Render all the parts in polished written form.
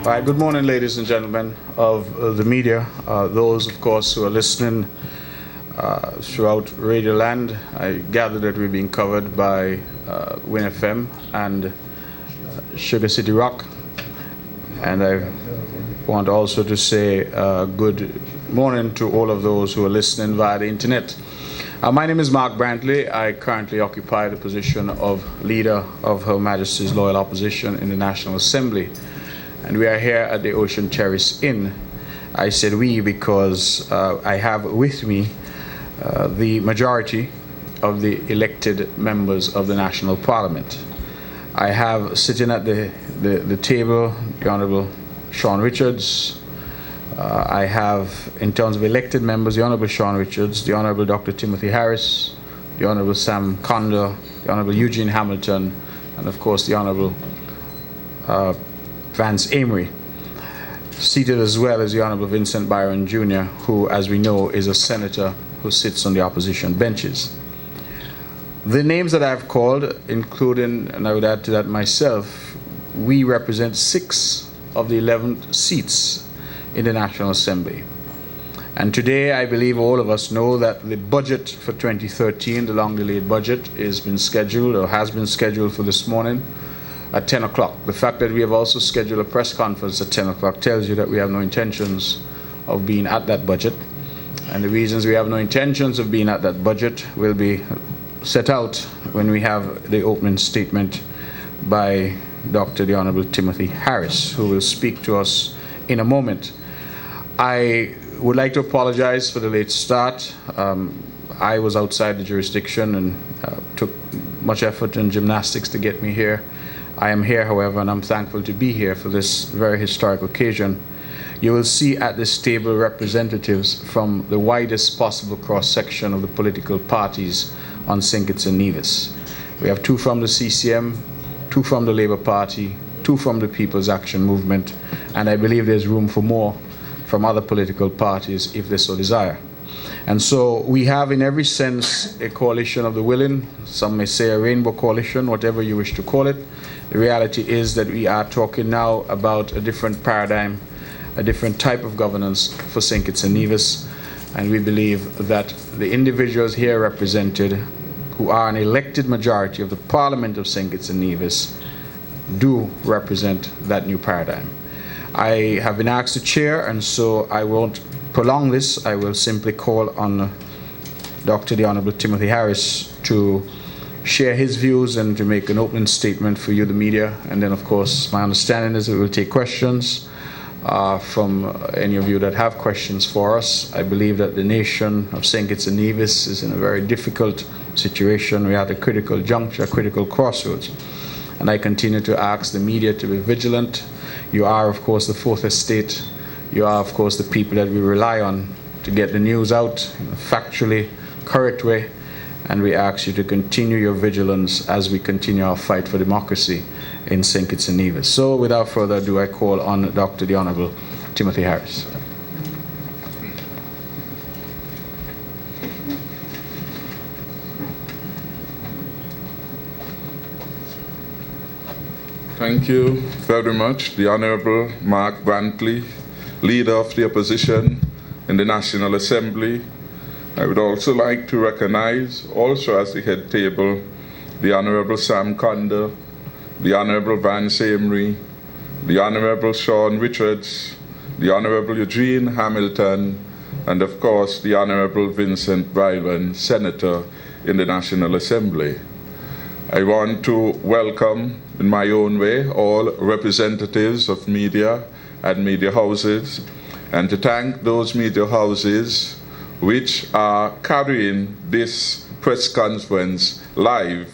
All right, good morning, ladies and gentlemen of the media, those, of course, who are listening throughout Radio Land. I gather that we're being covered by Win FM and Sugar City Rock. And I want also to say good morning to all of those who are listening via the internet. My name is Mark Brantley. I currently occupy the position of Leader of Her Majesty's Loyal Opposition in the National Assembly. And we are here at the Ocean Terrace Inn. I said we because I have with me the majority of the elected members of the National Parliament. I have sitting at the table the Honourable Sean Richards. I have, in terms of elected members, the Honourable Sean Richards, the Honourable Dr. Timothy Harris, the Honourable Sam Condor, the Honourable Eugene Hamilton, and of course the Honourable Vance Amory. Seated as well as the Honourable Vincent Byron Jr., who, as we know, is a senator who sits on the opposition benches. The names that I've called, including, and I would add to that myself, we represent 6 of the 11 seats in the National Assembly. And today, I believe all of us know that the budget for 2013, the long-delayed budget, has been scheduled for this morning at 10 o'clock. The fact that we have also scheduled a press conference at 10 o'clock tells you that we have no intentions of being at that budget. And the reasons we have no intentions of being at that budget will be set out when we have the opening statement by Dr. the Honourable Timothy Harris, who will speak to us in a moment. I would like to apologize for the late start. I was outside the jurisdiction and took much effort and gymnastics to get me here. I am here, however, and I'm thankful to be here for this very historic occasion. You will see at this table representatives from the widest possible cross-section of the political parties on St. Kitts-Nevis. We have 2 from the CCM, 2 from the Labour Party, 2 from the People's Action Movement, and I believe there's room for more from other political parties if they so desire. And so we have in every sense a coalition of the willing, some may say a rainbow coalition, whatever you wish to call it. The reality is that we are talking now about a different paradigm, a different type of governance for St. Kitts-Nevis, and we believe that the individuals here represented, who are an elected majority of the Parliament of St. Kitts-Nevis, do represent that new paradigm. I have been asked to chair, and so I won't prolong this. I will simply call on Dr. the Honourable Timothy Harris to share his views and to make an opening statement for you, the media. And then, of course, my understanding is that we'll take questions from any of you that have questions for us. I believe that the nation of St. Kitts-Nevis is in a very difficult situation. We are at a critical juncture, a critical crossroads. And I continue to ask the media to be vigilant. You are, of course, the fourth estate. You are, of course, the people that we rely on to get the news out in a factually correct way. And we ask you to continue your vigilance as we continue our fight for democracy in St. Kitts-Nevis. So without further ado, I call on Dr. the Honourable Timothy Harris. Thank you very much, the Honourable Mark Brantley, Leader of the Opposition in the National Assembly. I would also like to recognize, also as the head table, the Honourable Sam Condor, the Honourable Vance Amory, the Honourable Sean Richards, the Honourable Eugene Hamilton, and of course the Honourable Vincent Byron, Senator in the National Assembly. I want to welcome, in my own way, all representatives of media and media houses, and to thank those media houses which are carrying this press conference live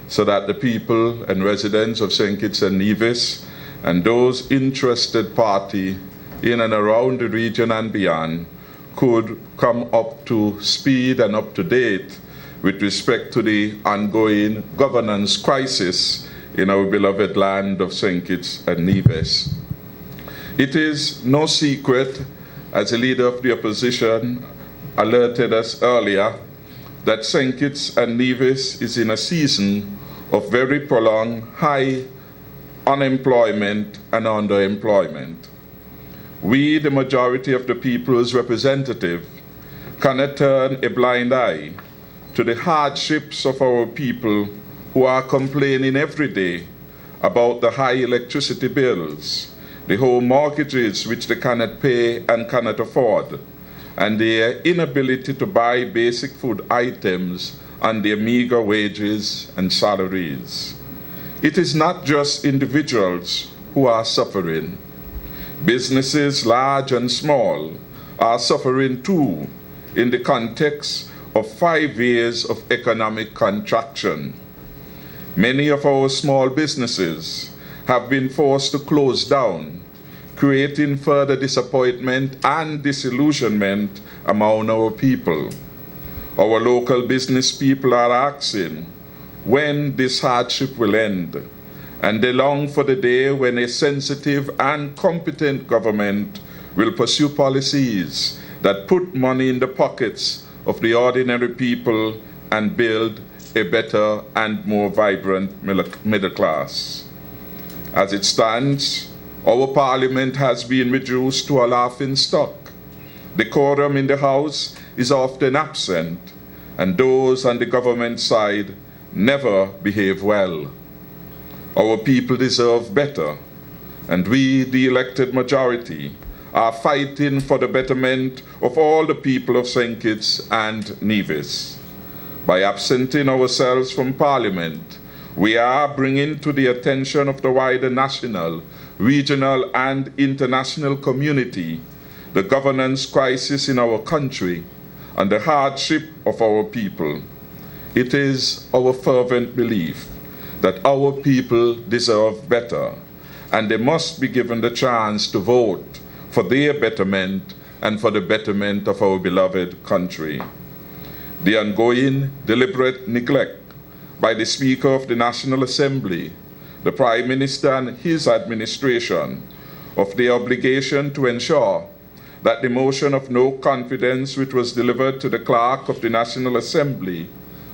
so that the people and residents of St. Kitts-Nevis and those interested party in and around the region and beyond could come up to speed and up to date with respect to the ongoing governance crisis in our beloved land of St. Kitts-Nevis. It is no secret, as a leader of the opposition alerted us earlier, that St. Kitts-Nevis is in a season of very prolonged high unemployment and underemployment. We, the majority of the people's representative, cannot turn a blind eye to the hardships of our people who are complaining every day about the high electricity bills, the home mortgages which they cannot pay and cannot afford, and their inability to buy basic food items on their meager wages and salaries. It is not just individuals who are suffering. Businesses, large and small, are suffering too in the context of 5 years of economic contraction. Many of our small businesses have been forced to close down, creating further disappointment and disillusionment among our people. Our local business people are asking when this hardship will end, and they long for the day when a sensitive and competent government will pursue policies that put money in the pockets of the ordinary people and build a better and more vibrant middle class. As it stands, our parliament has been reduced to a laughing stock. The quorum in the House is often absent, and those on the government side never behave well. Our people deserve better, and we, the elected majority, are fighting for the betterment of all the people of St. Kitts and Nevis. By absenting ourselves from Parliament, we are bringing to the attention of the wider national, regional, and international community the governance crisis in our country and the hardship of our people. It is our fervent belief that our people deserve better, and they must be given the chance to vote for their betterment and for the betterment of our beloved country. The ongoing deliberate neglect by the Speaker of the National Assembly, the Prime Minister and his administration of their obligation to ensure that the motion of no confidence which was delivered to the Clerk of the National Assembly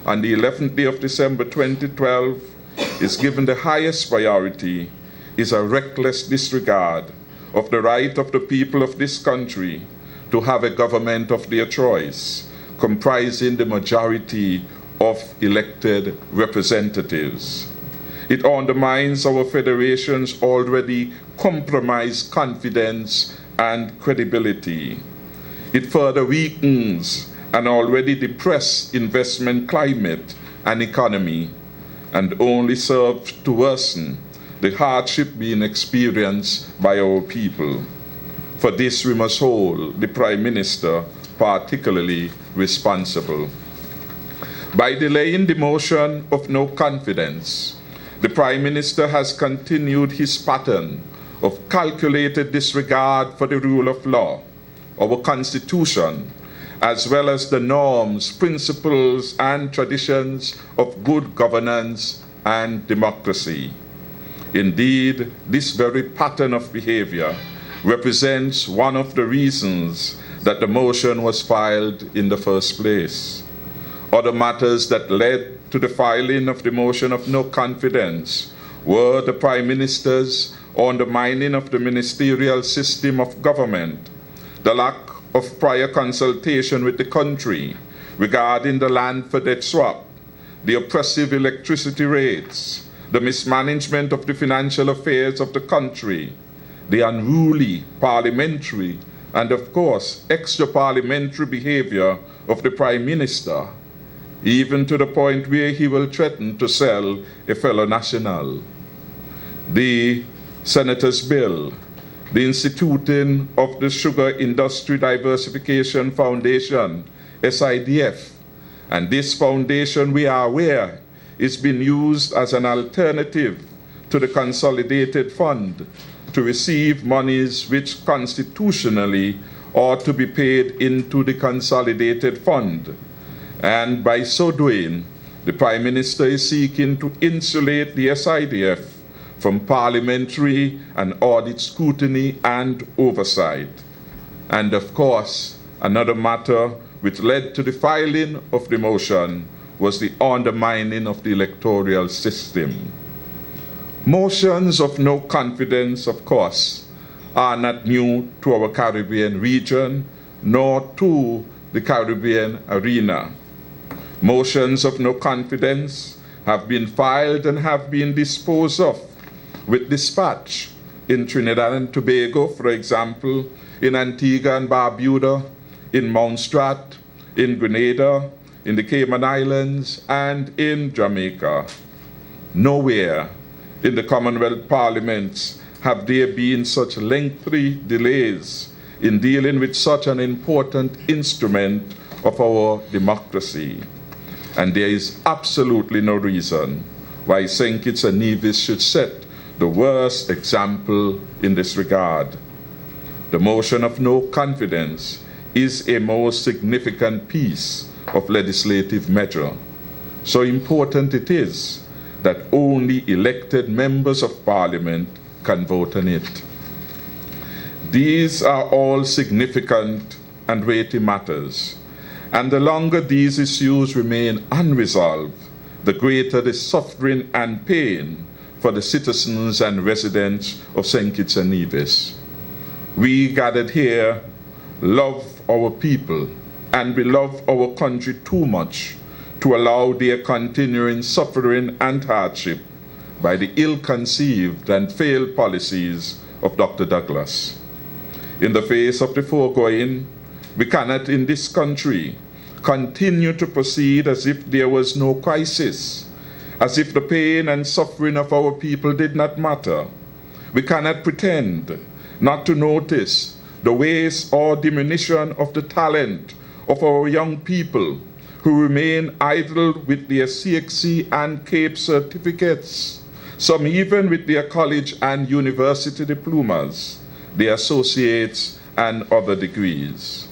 on the 11th day of December 2012 is given the highest priority is a reckless disregard of the right of the people of this country to have a government of their choice, comprising the majority of elected representatives. It undermines our federation's already compromised confidence and credibility. It further weakens an already depressed investment climate and economy, and only serves to worsen the hardship being experienced by our people. For this we must hold the Prime Minister particularly responsible. By delaying the motion of no confidence, the Prime Minister has continued his pattern of calculated disregard for the rule of law, our Constitution, as well as the norms, principles, and traditions of good governance and democracy. Indeed, this very pattern of behavior represents one of the reasons that the motion was filed in the first place. Other matters that led to the filing of the motion of no confidence were the Prime Minister's undermining of the ministerial system of government, the lack of prior consultation with the country regarding the land for debt swap, the oppressive electricity rates, the mismanagement of the financial affairs of the country, the unruly parliamentary and, of course, extra-parliamentary behavior of the Prime Minister, even to the point where he will threaten to sell a fellow national. The Senator's Bill, the instituting of the Sugar Industry Diversification Foundation, SIDF, and this foundation, we are aware, is being used as an alternative to the Consolidated Fund to receive monies which constitutionally ought to be paid into the Consolidated Fund. And by so doing, the Prime Minister is seeking to insulate the SIDF from parliamentary and audit scrutiny and oversight. And of course, another matter which led to the filing of the motion was the undermining of the electoral system. Motions of no confidence, of course, are not new to our Caribbean region, nor to the Caribbean arena. Motions of no confidence have been filed and have been disposed of with dispatch in Trinidad and Tobago, for example, in Antigua and Barbuda, in Montserrat, in Grenada, in the Cayman Islands, and in Jamaica. Nowhere in the Commonwealth parliaments have there been such lengthy delays in dealing with such an important instrument of our democracy. And there is absolutely no reason why St. Kitts-Nevis should set the worst example in this regard. The motion of no confidence is a most significant piece of legislative measure. So important it is that only elected members of Parliament can vote on it. These are all significant and weighty matters, and the longer these issues remain unresolved, the greater the suffering and pain for the citizens and residents of St. Kitts-Nevis. We gathered here love our people, and we love our country too much to allow their continuing suffering and hardship by the ill-conceived and failed policies of Dr. Douglas. In the face of the foregoing, we cannot in this country continue to proceed as if there was no crisis, as if the pain and suffering of our people did not matter. We cannot pretend not to notice the waste or diminution of the talent of our young people who remain idle with their CXC and CAPE certificates, some even with their college and university diplomas, their associates and other degrees.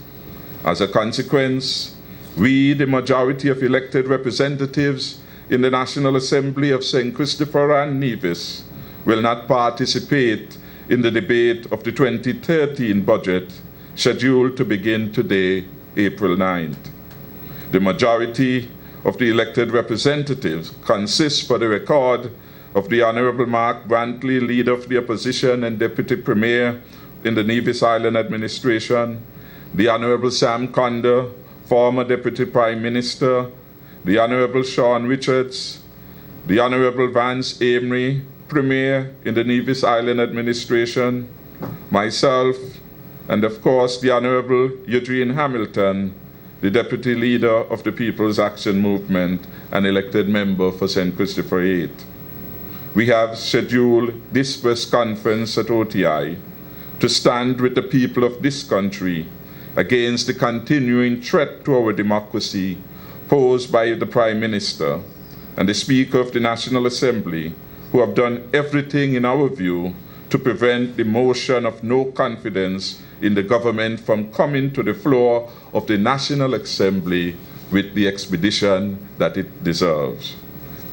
As a consequence, we, the majority of elected representatives in the National Assembly of St. Christopher and Nevis, will not participate in the debate of the 2013 budget scheduled to begin today, April 9th. The majority of the elected representatives consists, for the record, of the Honorable Mark Brantley, Leader of the Opposition and Deputy Premier in the Nevis Island Administration, the Honorable Sam Conda, former Deputy Prime Minister, the Honorable Sean Richards, the Honorable Vance Amory, Premier in the Nevis Island Administration, myself, and of course the Honorable Eugene Hamilton, the Deputy Leader of the People's Action Movement and elected member for St. Christopher 8. We have scheduled this press conference at OTI to stand with the people of this country against the continuing threat to our democracy posed by the Prime Minister and the Speaker of the National Assembly, who have done everything in our view to prevent the motion of no confidence in the government from coming to the floor of the National Assembly with the expedition that it deserves.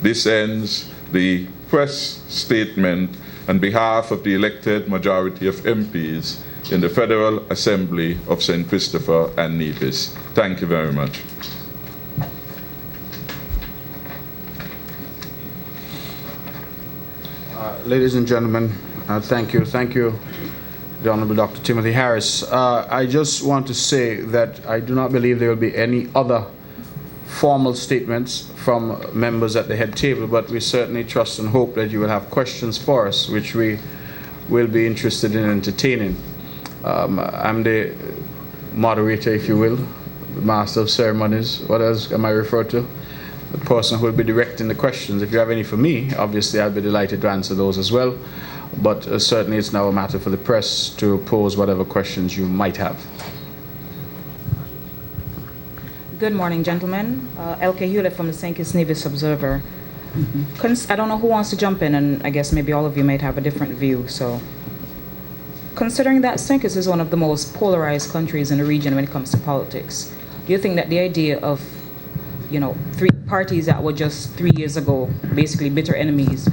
This ends the press statement on behalf of the elected majority of MPs in the Federal Assembly of St. Christopher and Nevis. Thank you very much. Ladies and gentlemen, thank you, the Honorable Dr. Timothy Harris. I just want to say that I do not believe there will be any other formal statements from members at the head table, but we certainly trust and hope that you will have questions for us, which we will be interested in entertaining. I'm the moderator, if you will, the master of ceremonies. What else am I referred to? The person who will be directing the questions. If you have any for me, obviously I'll be delighted to answer those as well. But certainly it's now a matter for the press to pose whatever questions you might have. Good morning, gentlemen. L.K. Hewlett from the St. Kitts-Nevis Observer. I don't know who wants to jump in, and I guess maybe all of you might have a different view. So, considering that St. Kitts is one of the most polarized countries in the region when it comes to politics, do you think that the idea of, three parties that were just 3 years ago basically bitter enemies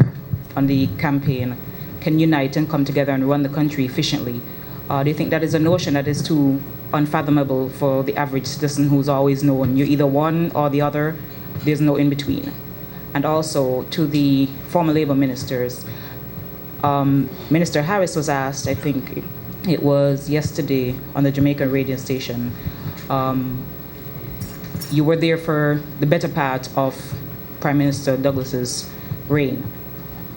on the campaign can unite and come together and run the country efficiently? Do you think that is a notion that is too unfathomable for the average citizen who's always known you're either one or the other, there's no in between? And also to the former labor ministers, Minister Harris was asked, I think it was yesterday on the Jamaican radio station, you were there for the better part of Prime Minister Douglas's reign.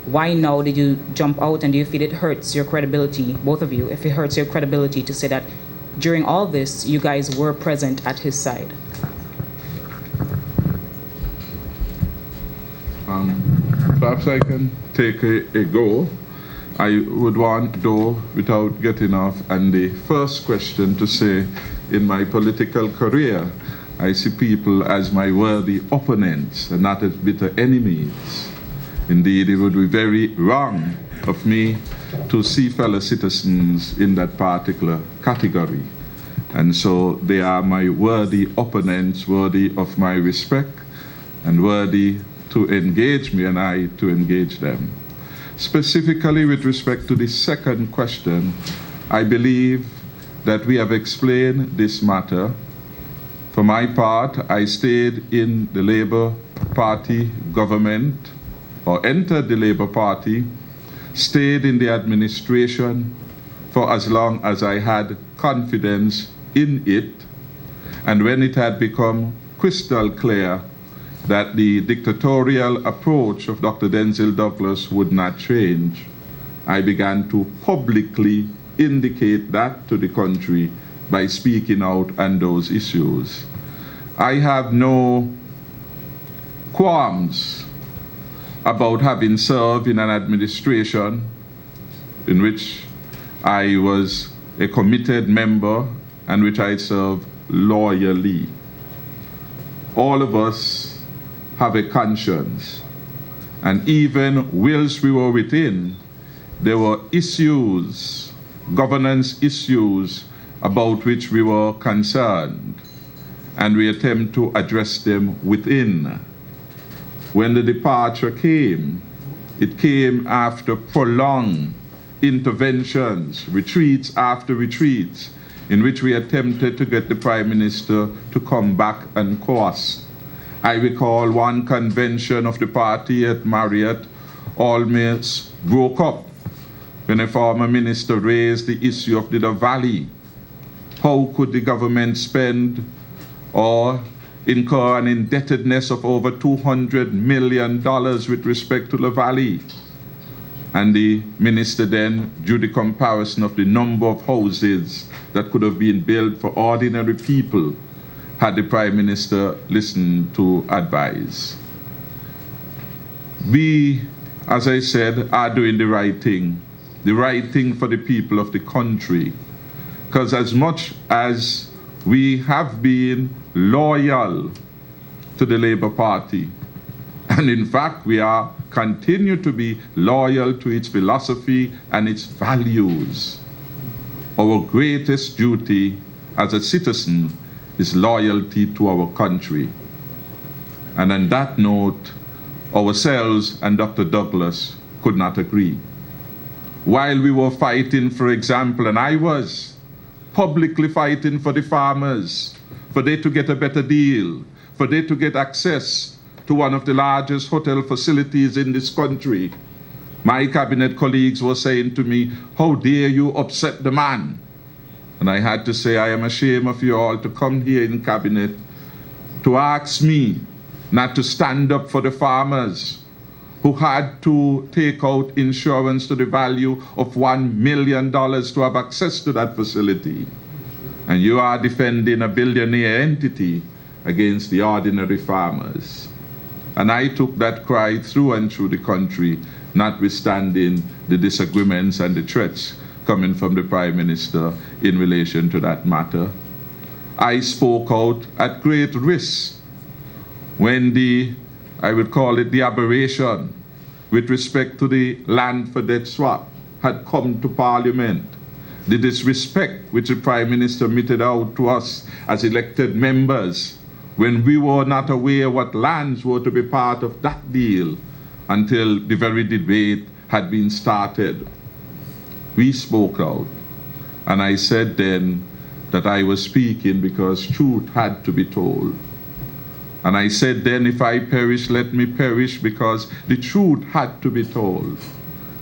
Why now did you jump out, and do you feel it hurts your credibility, both of you, if it hurts your credibility to say that during all this, you guys were present at his side? Perhaps I can take a go. I would want, though, without getting off, and the first question to say, in my political career, I see people as my worthy opponents and not as bitter enemies. Indeed, it would be very wrong of me to see fellow citizens in that particular category. And so they are my worthy opponents, worthy of my respect, and worthy to engage me and I to engage them. Specifically with respect to the second question, I believe that we have explained this matter. For my part, I stayed in the Labour Party government, or entered the Labour Party, stayed in the administration for as long as I had confidence in it, and when it had become crystal clear that the dictatorial approach of Dr. Denzil Douglas would not change, I began to publicly indicate that to the country by speaking out on those issues. I have no qualms about having served in an administration in which I was a committed member and which I served loyally. All of us have a conscience, and even whilst we were within, there were issues, governance issues, about which we were concerned, and we attempt to address them within. When the departure came, it came after prolonged interventions, retreats after retreats, in which we attempted to get the Prime Minister to come back on course. I recall one convention of the party at Marriott almost broke up when a former minister raised the issue of the Valley. How could the government spend or incur an indebtedness of over $200 million with respect to the Valley? And the minister then drew the comparison of the number of houses that could have been built for ordinary people had the Prime Minister listened to advice. We, as I said, are doing the right thing for the people of the country. Because as much as we have been loyal to the Labour Party, and in fact we are continue to be loyal to its philosophy and its values, our greatest duty as a citizen is loyalty to our country. And on that note, ourselves and Dr. Douglas could not agree. While we were fighting, for example, and I was publicly fighting for the farmers, for they to get a better deal, for they to get access to one of the largest hotel facilities in this country, my cabinet colleagues were saying to me, "How dare you upset the man?" And I had to say, I am ashamed of you all to come here in cabinet to ask me not to stand up for the farmers who had to take out insurance to the value of $1 million to have access to that facility. And you are defending a billionaire entity against the ordinary farmers. And I took that cry through and through the country, notwithstanding the disagreements and the threats coming from the Prime Minister in relation to that matter. I spoke out at great risk when I would call it the aberration with respect to the land for debt swap had come to Parliament. The disrespect which the Prime Minister meted out to us as elected members when we were not aware what lands were to be part of that deal until the very debate had been started. We spoke out, and I said then that I was speaking because truth had to be told. And I said then, if I perish, let me perish, because the truth had to be told.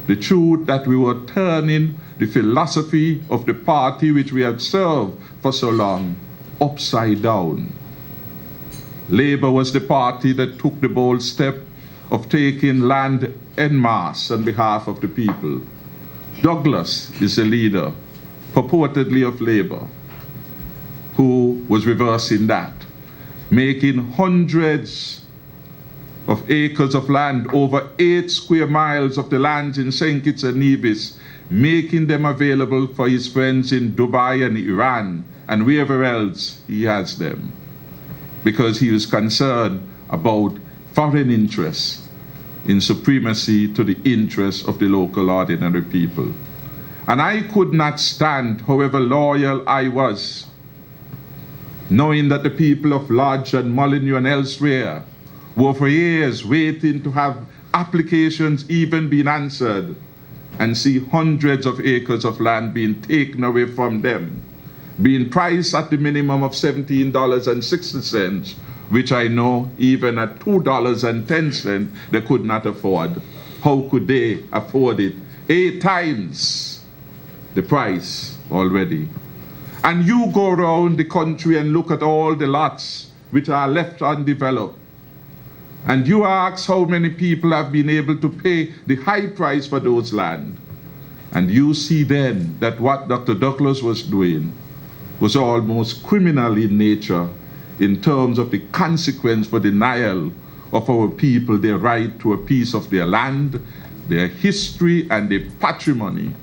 the truth that we were turning the philosophy of the party which we had served for so long upside down. Labour was the party that took the bold step of taking land en masse on behalf of the people. Douglas is the leader, purportedly of Labour, who was reversing that, making hundreds of acres of land, over 8 square miles of the lands in St. Kitts-Nevis, making them available for his friends in Dubai and Iran and wherever else he has them, because he was concerned about foreign interests in supremacy to the interests of the local ordinary people. And I could not stand, however loyal I was, knowing that the people of Lodge and Molyneux and elsewhere were for years waiting to have applications even being answered, and see hundreds of acres of land being taken away from them, being priced at the minimum of $17.60, which I know even at $2.10 they could not afford. How could they afford it? 8 times the price already. And you go around the country and look at all the lots which are left undeveloped, and you ask how many people have been able to pay the high price for those land. And you see then that what Dr. Douglas was doing was almost criminal in nature in terms of the consequence for denial of our people their right to a piece of their land, their history, and their patrimony,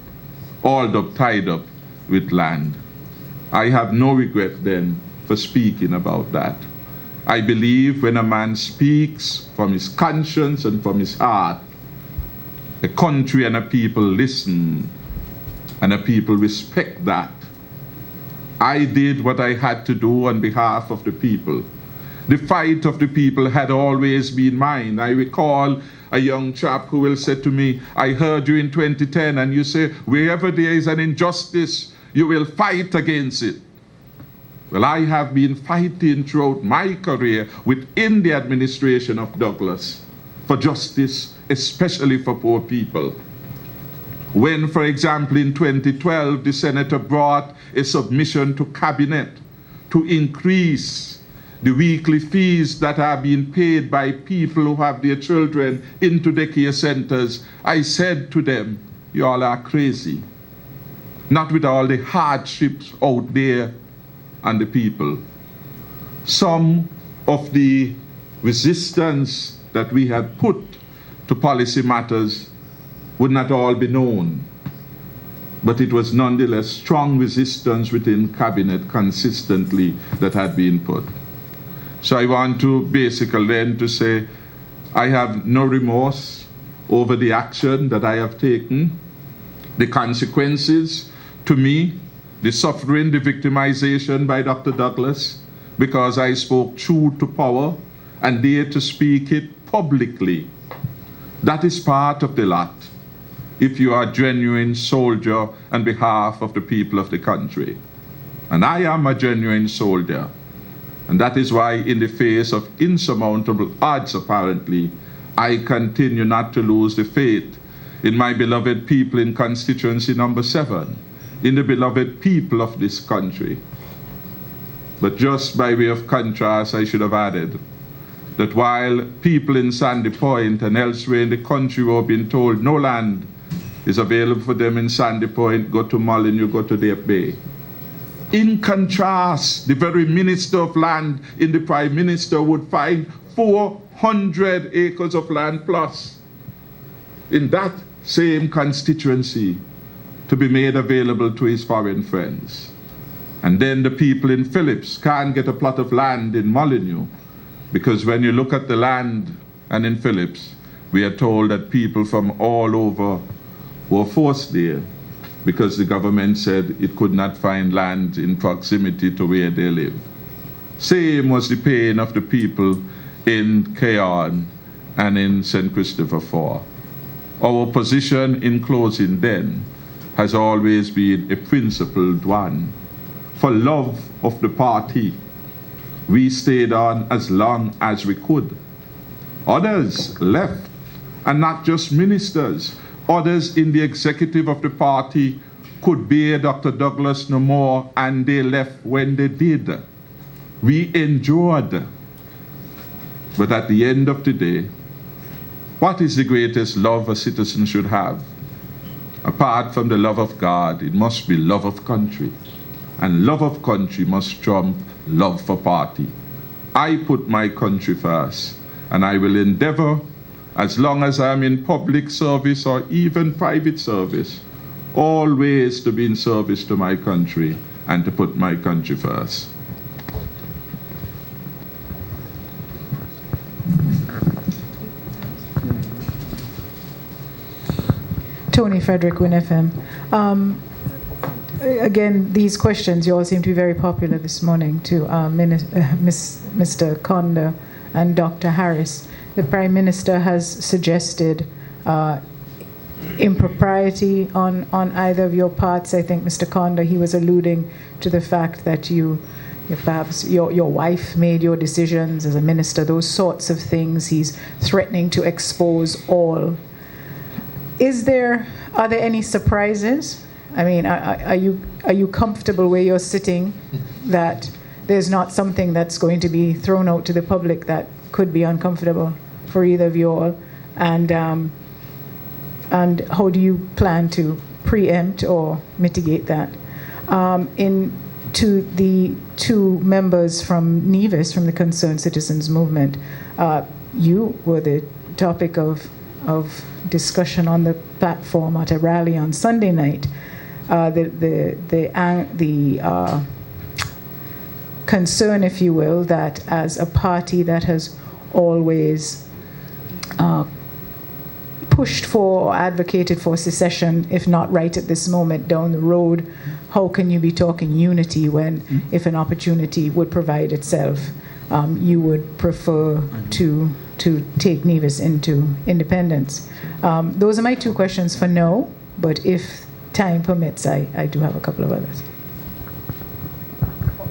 all tied up with land. I have no regret then for speaking about that. I believe when a man speaks from his conscience and from his heart, a country and a people listen, and a people respect that. I did what I had to do on behalf of the people. The fight of the people had always been mine. I recall a young chap who will say to me, I heard you in 2010 and you say, wherever there is an injustice, you will fight against it. Well, I have been fighting throughout my career within the administration of Douglas for justice, especially for poor people. When, for example, in 2012, the senator brought a submission to cabinet to increase the weekly fees that are being paid by people who have their children into daycare centers, I said to them, you all are crazy. Not with all the hardships out there and the people. Some of the resistance that we had put to policy matters would not all be known, but it was nonetheless strong resistance within cabinet consistently that had been put. So I want to basically then to say I have no remorse over the action that I have taken, the consequences to me, the suffering, the victimization by Dr. Douglas, because I spoke true to power and dared to speak it publicly. That is part of the lot, if you are a genuine soldier on behalf of the people of the country. And I am a genuine soldier. And that is why, in the face of insurmountable odds apparently, I continue not to lose the faith in my beloved people in constituency number 7, in the beloved people of this country. But just by way of contrast, I should have added that while people in Sandy Point and elsewhere in the country were being told no land is available for them in Sandy Point, go to Molyneux, go to Deep Bay. In contrast, the very Minister of Land in the Prime Minister would find 400 acres of land plus in that same constituency to be made available to his foreign friends. And then the people in Phillips can't get a plot of land in Molyneux, because when you look at the land and in Phillips, we are told that people from all over were forced there because the government said it could not find land in proximity to where they live. Same was the pain of the people in Cairn and in St. Christopher Four. Our position in closing then has always been a principled one. For love of the party, we stayed on as long as we could. Others left, and not just ministers. Others in the executive of the party could bear Dr. Douglas no more, and they left when they did. We endured. But at the end of the day, what is the greatest love a citizen should have? Apart from the love of God, it must be love of country. And love of country must trump love for party. I put my country first, and I will endeavor, as long as I'm in public service or even private service, always to be in service to my country and to put my country first. Tony Frederick, Win FM. Again, these questions, you all seem to be very popular this morning to Mr. Conda and Dr. Harris. The Prime Minister has suggested impropriety on either of your parts. I think Mr. Conda, he was alluding to the fact that perhaps your wife made your decisions as a minister, those sorts of things. He's threatening to expose all. Are there any surprises? I mean, are you comfortable where you're sitting that there's not something that's going to be thrown out to the public that could be uncomfortable for either of you all? And how do you plan to preempt or mitigate that? To the two members from Nevis, from the Concerned Citizens Movement, you were the topic of discussion on the platform at a rally on Sunday night. The concern, if you will, that as a party that has always pushed for or advocated for secession, if not right at this moment down the road, how can you be talking unity when, if an opportunity would provide itself, you would prefer to take Nevis into independence? Those are my two questions for no, but if time permits, I do have a couple of others.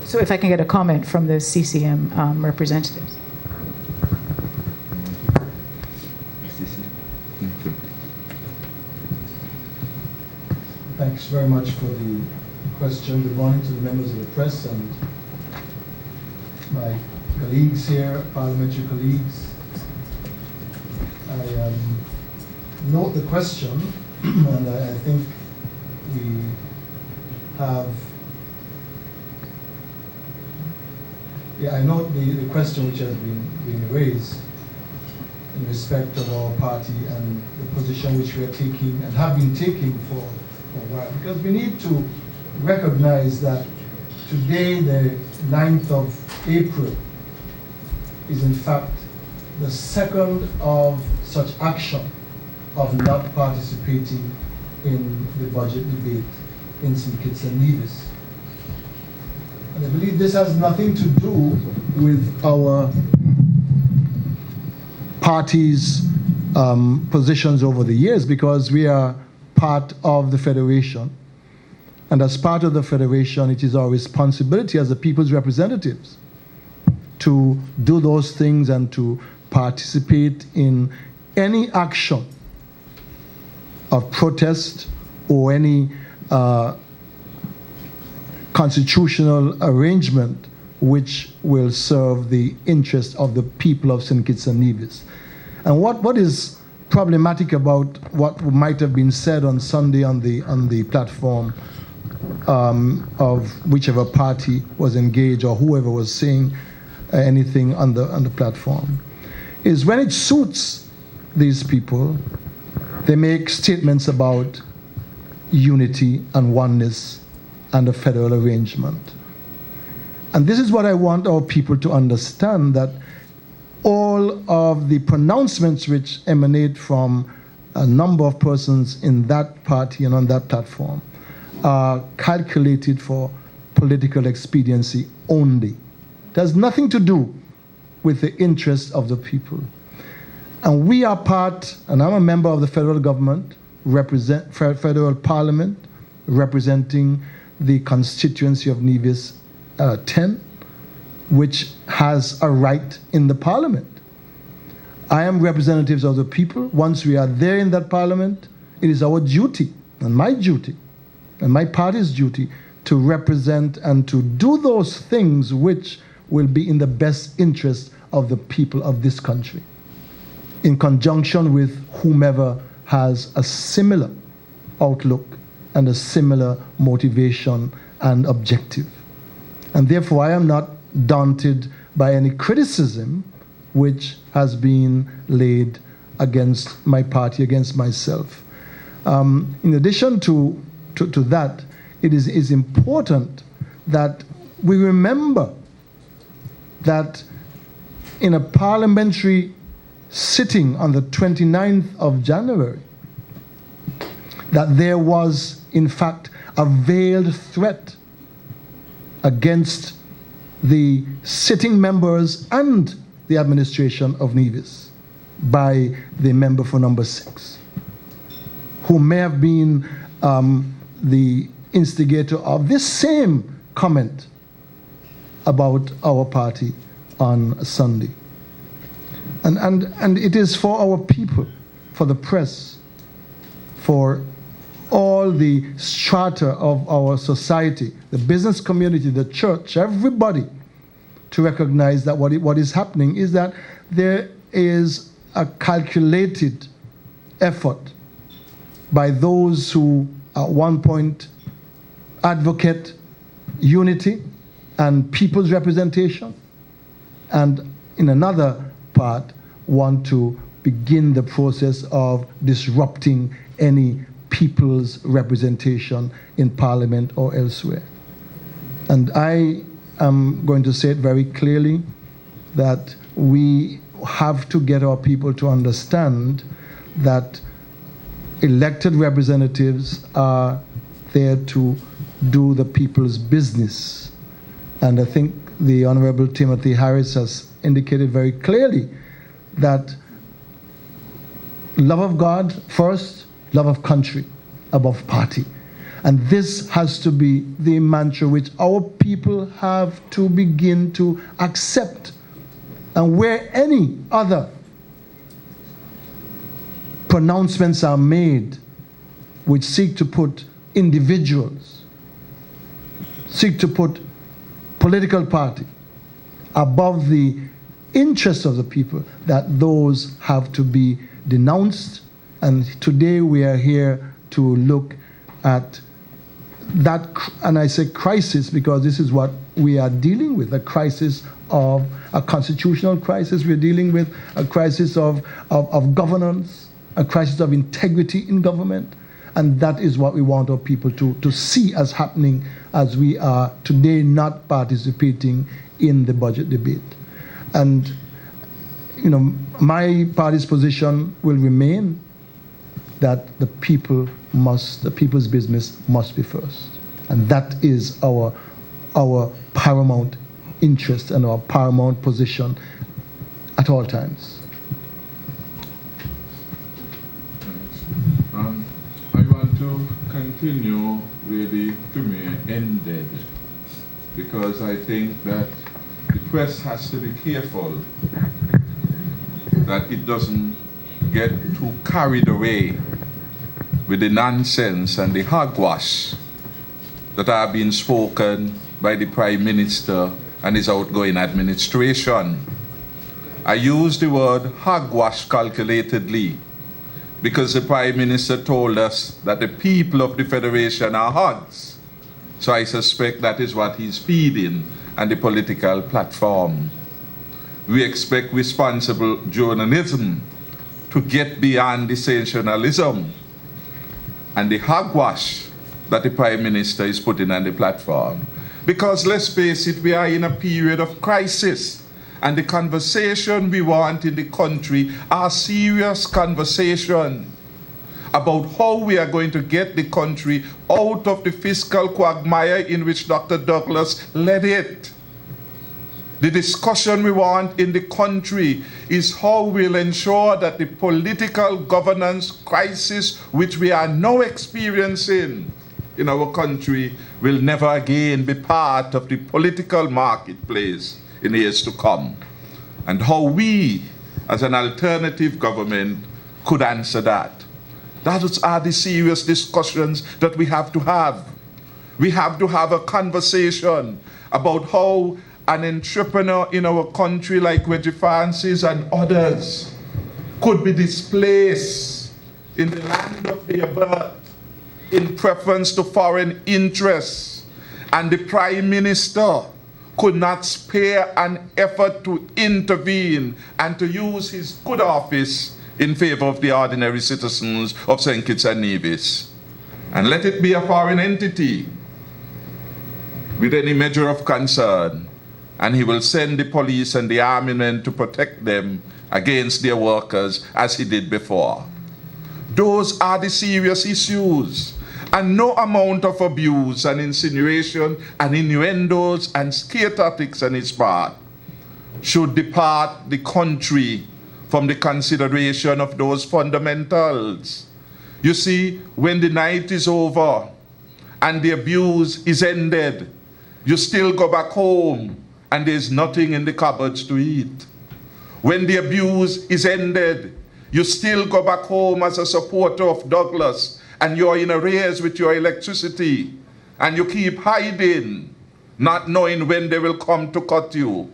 So if I can get a comment from the CCM representatives. Thanks very much for the question. Good morning to the members of the press and my colleagues here, parliamentary colleagues. I note the question, and I think we have. I note the question which has been raised in respect of our party and the position which we are taking and have been taking for a while, because we need to recognize that today, the 9th of April, is in fact the second of such action of not participating in the budget debate in St.Kitts-Nevis. And I believe this has nothing to do with our party's positions over the years, because we are part of the Federation. And as part of the Federation, it is our responsibility as the people's representatives to do those things and to participate in any action of protest or any constitutional arrangement which will serve the interest of the people of St. Kitts-Nevis. And what is problematic about what might have been said on Sunday on the platform of whichever party was engaged or whoever was saying anything on the platform is when it suits these people, they make statements about unity and oneness and a federal arrangement. And this is what I want our people to understand, that all of the pronouncements which emanate from a number of persons in that party and on that platform are calculated for political expediency only. It has nothing to do with the interests of the people. And we are part, and I'm a member of the federal government, federal parliament, representing the constituency of Nevis 10, which has a right in the parliament. I am representatives of the people. Once we are there in that parliament, it is our duty, and my duty, and my party's duty, to represent and to do those things which will be in the best interest of the people of this country, in conjunction with whomever has a similar outlook and a similar motivation and objective. And therefore, I am not daunted by any criticism which has been laid against my party, against myself. In addition to that, it is important that we remember that in a parliamentary sitting on the 29th of January, that there was, in fact, a veiled threat against the sitting members and the administration of Nevis by the member for number 6, who may have been the instigator of this same comment about our party on Sunday. And it is for our people, for the press, for all the strata of our society, the business community, the church, everybody, to recognize that what is happening is that there is a calculated effort by those who at one point advocate unity and people's representation, and in another part want to begin the process of disrupting any people's representation in Parliament or elsewhere. And I am going to say it very clearly that we have to get our people to understand that elected representatives are there to do the people's business. And I think the Honorable Timothy Harris has indicated very clearly that love of God first, love of country above party. And this has to be the mantra which our people have to begin to accept. And where any other pronouncements are made which seek to put individuals, seek to put political party above the interests of the people, that those have to be denounced. And today we are here to look at that, and I say crisis because this is what we are dealing with, a crisis of a constitutional crisis. We're dealing with a crisis of governance, a crisis of integrity in government. And that is what we want our people to see as happening as we are today not participating in the budget debate. And, you know, my party's position will remain that the people's business must be first. And that is our paramount interest and our paramount position at all times. I want to continue where the Premier ended, because I think that the press has to be careful that it doesn't get too carried away with the nonsense and the hogwash that are being spoken by the Prime Minister and his outgoing administration. I use the word hogwash calculatedly because the Prime Minister told us that the people of the Federation are hogs. So I suspect that is what he's feeding on the political platform. We expect responsible journalism to get beyond the sensationalism and the hogwash that the Prime Minister is putting on the platform. Because let's face it, we are in a period of crisis, and the conversation we want in the country are serious conversation about how we are going to get the country out of the fiscal quagmire in which Dr. Douglas led it. The discussion we want in the country is how we'll ensure that the political governance crisis which we are now experiencing in our country will never again be part of the political marketplace in years to come, and how we as an alternative government could answer that. Those are the serious discussions that we have to have. We have to have a conversation about how an entrepreneur in our country like Reggie Francis and others could be displaced in the land of their birth in preference to foreign interests, and the Prime Minister could not spare an effort to intervene and to use his good office in favor of the ordinary citizens of St. Kitts-Nevis. And let it be a foreign entity with any measure of concern, and he will send the police and the army men to protect them against their workers as he did before. Those are the serious issues, and no amount of abuse and insinuation and innuendos and scare tactics on his part should depart the country from the consideration of those fundamentals. You see, when the night is over and the abuse is ended, you still go back home and there's nothing in the cupboards to eat. When the abuse is ended, you still go back home as a supporter of Douglas and you're in arrears with your electricity and you keep hiding, not knowing when they will come to cut you.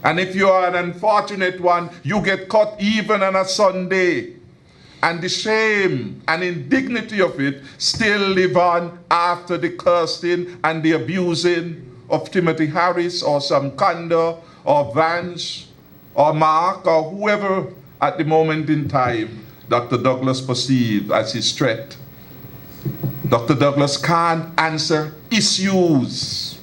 And if you are an unfortunate one, you get caught even on a Sunday. And the shame and indignity of it still live on after the cursing and the abusing of Timothy Harris or Sam Kanda or Vance or Mark or whoever at the moment in time Dr. Douglas perceived as his threat. Dr. Douglas can't answer issues.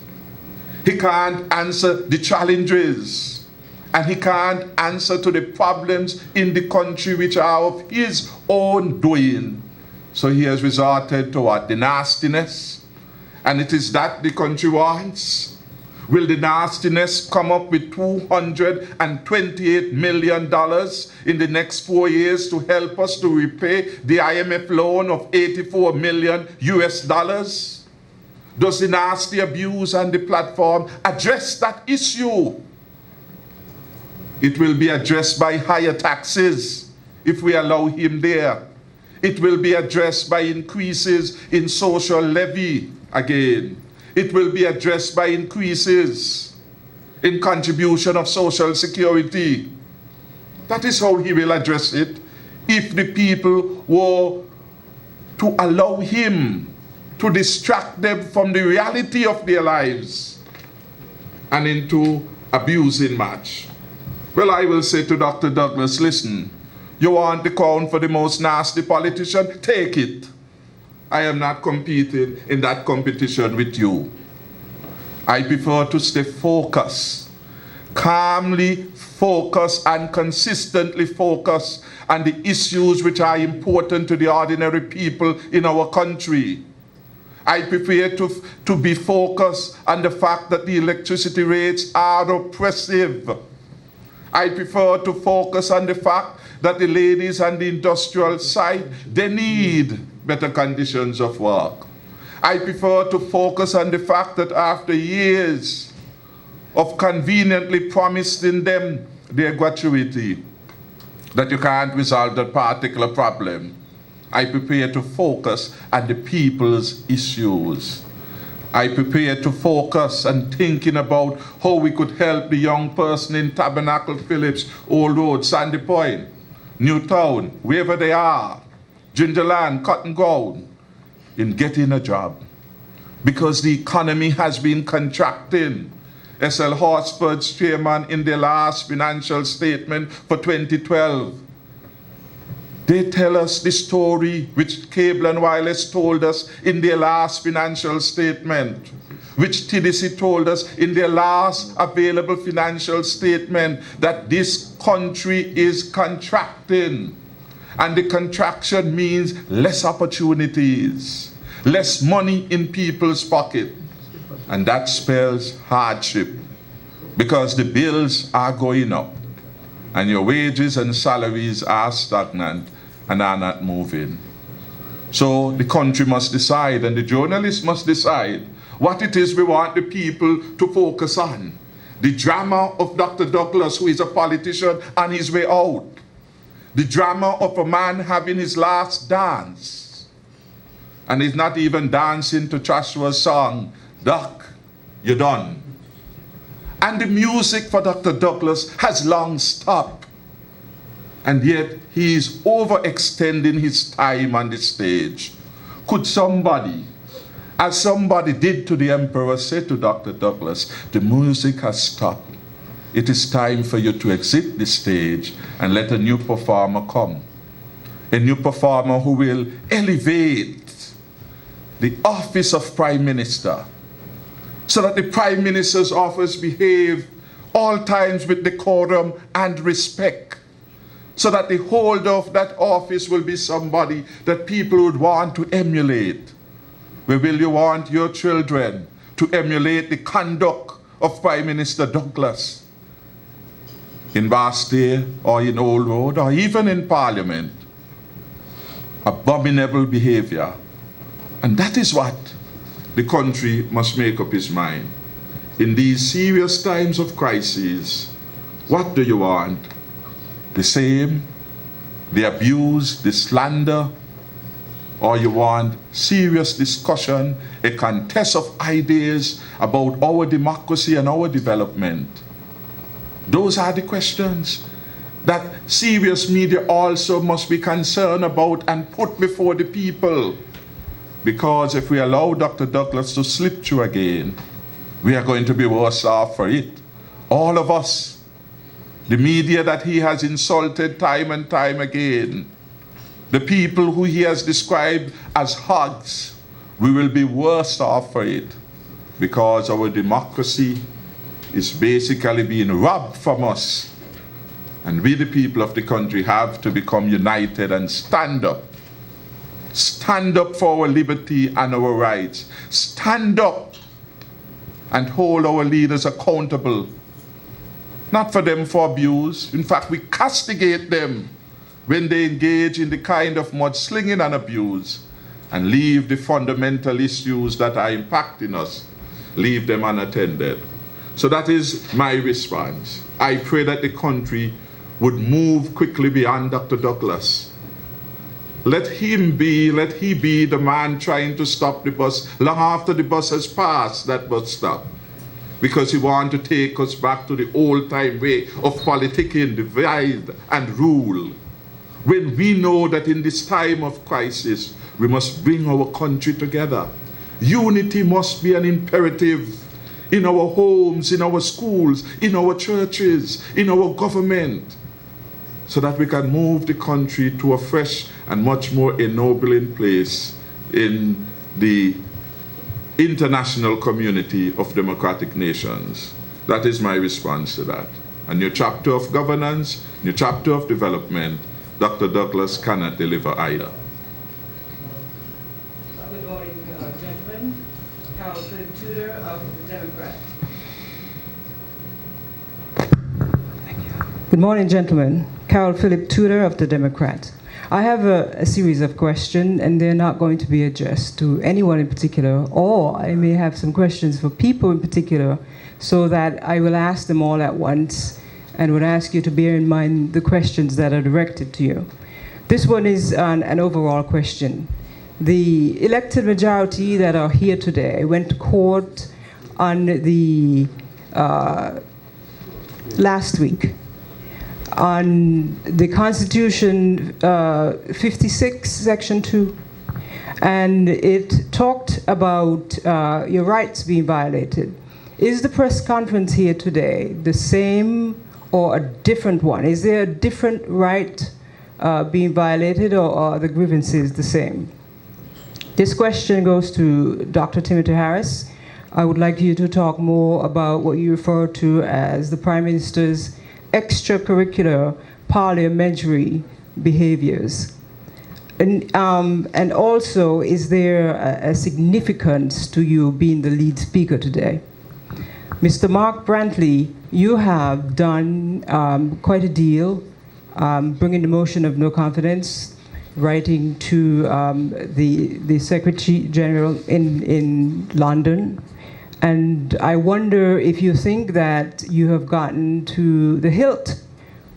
He can't answer the challenges, and he can't answer to the problems in the country which are of his own doing. So he has resorted to what? The nastiness. And it is that the country wants. Will the nastiness come up with $228 million in the next 4 years to help us to repay the IMF loan of $84 million US? Does the nasty abuse on the platform address that issue? It will be addressed by higher taxes if we allow him there. It will be addressed by increases in social levy again. It will be addressed by increases in contribution of social security. That is how he will address it if the people were to allow him to distract them from the reality of their lives and into abusing much. Well, I will say to Dr. Douglas, listen, you want the crown for the most nasty politician? Take it. I am not competing in that competition with you. I prefer to stay focused, calmly focused and consistently focused on the issues which are important to the ordinary people in our country. I prefer to be focused on the fact that the electricity rates are oppressive. I prefer to focus on the fact that the ladies on the industrial side, they need better conditions of work. I prefer to focus on the fact that after years of conveniently promising them their gratuity, that you can't resolve that particular problem. I prepare to focus on the people's issues. I prepare to focus on thinking about how we could help the young person in Tabernacle Phillips, Old Road, Sandy Point, Newtown, wherever they are, Gingerland, Cotton Ground, in getting a job. Because the economy has been contracting. S.L. Horsford's chairman in their last financial statement for 2012, they tell us the story which Cable and Wireless told us in their last financial statement, which TDC told us in their last available financial statement, that this country is contracting. And the contraction means less opportunities, less money in people's pocket. And that spells hardship, because the bills are going up and your wages and salaries are stagnant and are not moving. So the country must decide, and the journalists must decide what it is we want the people to focus on. The drama of Dr. Douglas, who is a politician on his way out. The drama of a man having his last dance. And he's not even dancing to Joshua's song, Doc, you're done. And the music for Dr. Douglas has long stopped. And yet he is overextending his time on the stage. Could somebody, as somebody did to the emperor, say to Dr. Douglas, the music has stopped. It is time for you to exit the stage and let a new performer come. A new performer who will elevate the office of Prime Minister, so that the Prime Minister's office behave all times with decorum and respect, so that the holder of that office will be somebody that people would want to emulate. Where will you want your children to emulate the conduct of Prime Minister Douglas? In Bastille or in Old Road or even in Parliament. Abominable behavior. And that is what the country must make up its mind. In these serious times of crisis, what do you want? The same, the abuse, the slander, or you want serious discussion, a contest of ideas about our democracy and our development? Those are the questions that serious media also must be concerned about and put before the people. Because if we allow Dr. Douglas to slip through again, we are going to be worse off for it. All of us. The media that he has insulted time and time again. The people who he has described as hogs. We will be worse off for it. Because our democracy is basically being robbed from us. And we, the people of the country, have to become united and stand up. Stand up for our liberty and our rights. Stand up and hold our leaders accountable. Not for them for abuse. In fact, we castigate them when they engage in the kind of mudslinging and abuse and leave the fundamental issues that are impacting us, leave them unattended. So that is my response. I pray that the country would move quickly beyond Dr. Douglas. Let he be the man trying to stop the bus long after the bus has passed that bus stop. Because he wants to take us back to the old-time way of politicking, divide and rule. When we know that in this time of crisis, we must bring our country together. Unity must be an imperative in our homes, in our schools, in our churches, in our government, so that we can move the country to a fresh and much more ennobling place in the international community of democratic nations. That is my response to that. A new chapter of governance, new chapter of development. Dr. Douglas cannot deliver either. Good morning, gentlemen. Carol Philip Tudor of the Democrat. Good morning, gentlemen. Carol Philip Tudor of the Democrat. I have a series of questions, and they're not going to be addressed to anyone in particular, or I may have some questions for people in particular, so that I will ask them all at once and would ask you to bear in mind the questions that are directed to you. This one is an overall question. The elected majority that are here today went to court on the last week on the Constitution 56, Section 2, and it talked about your rights being violated. Is the press conference here today the same or a different one? Is there a different right being violated, or are the grievances the same? This question goes to Dr. Timothy Harris. I would like you to talk more about what you refer to as the Prime Minister's extracurricular parliamentary behaviors. And also, is there a significance to you being the lead speaker today? Mr. Mark Brantley, you have done quite a deal, bringing the motion of no confidence, writing to the Secretary General in London. And I wonder if you think that you have gotten to the hilt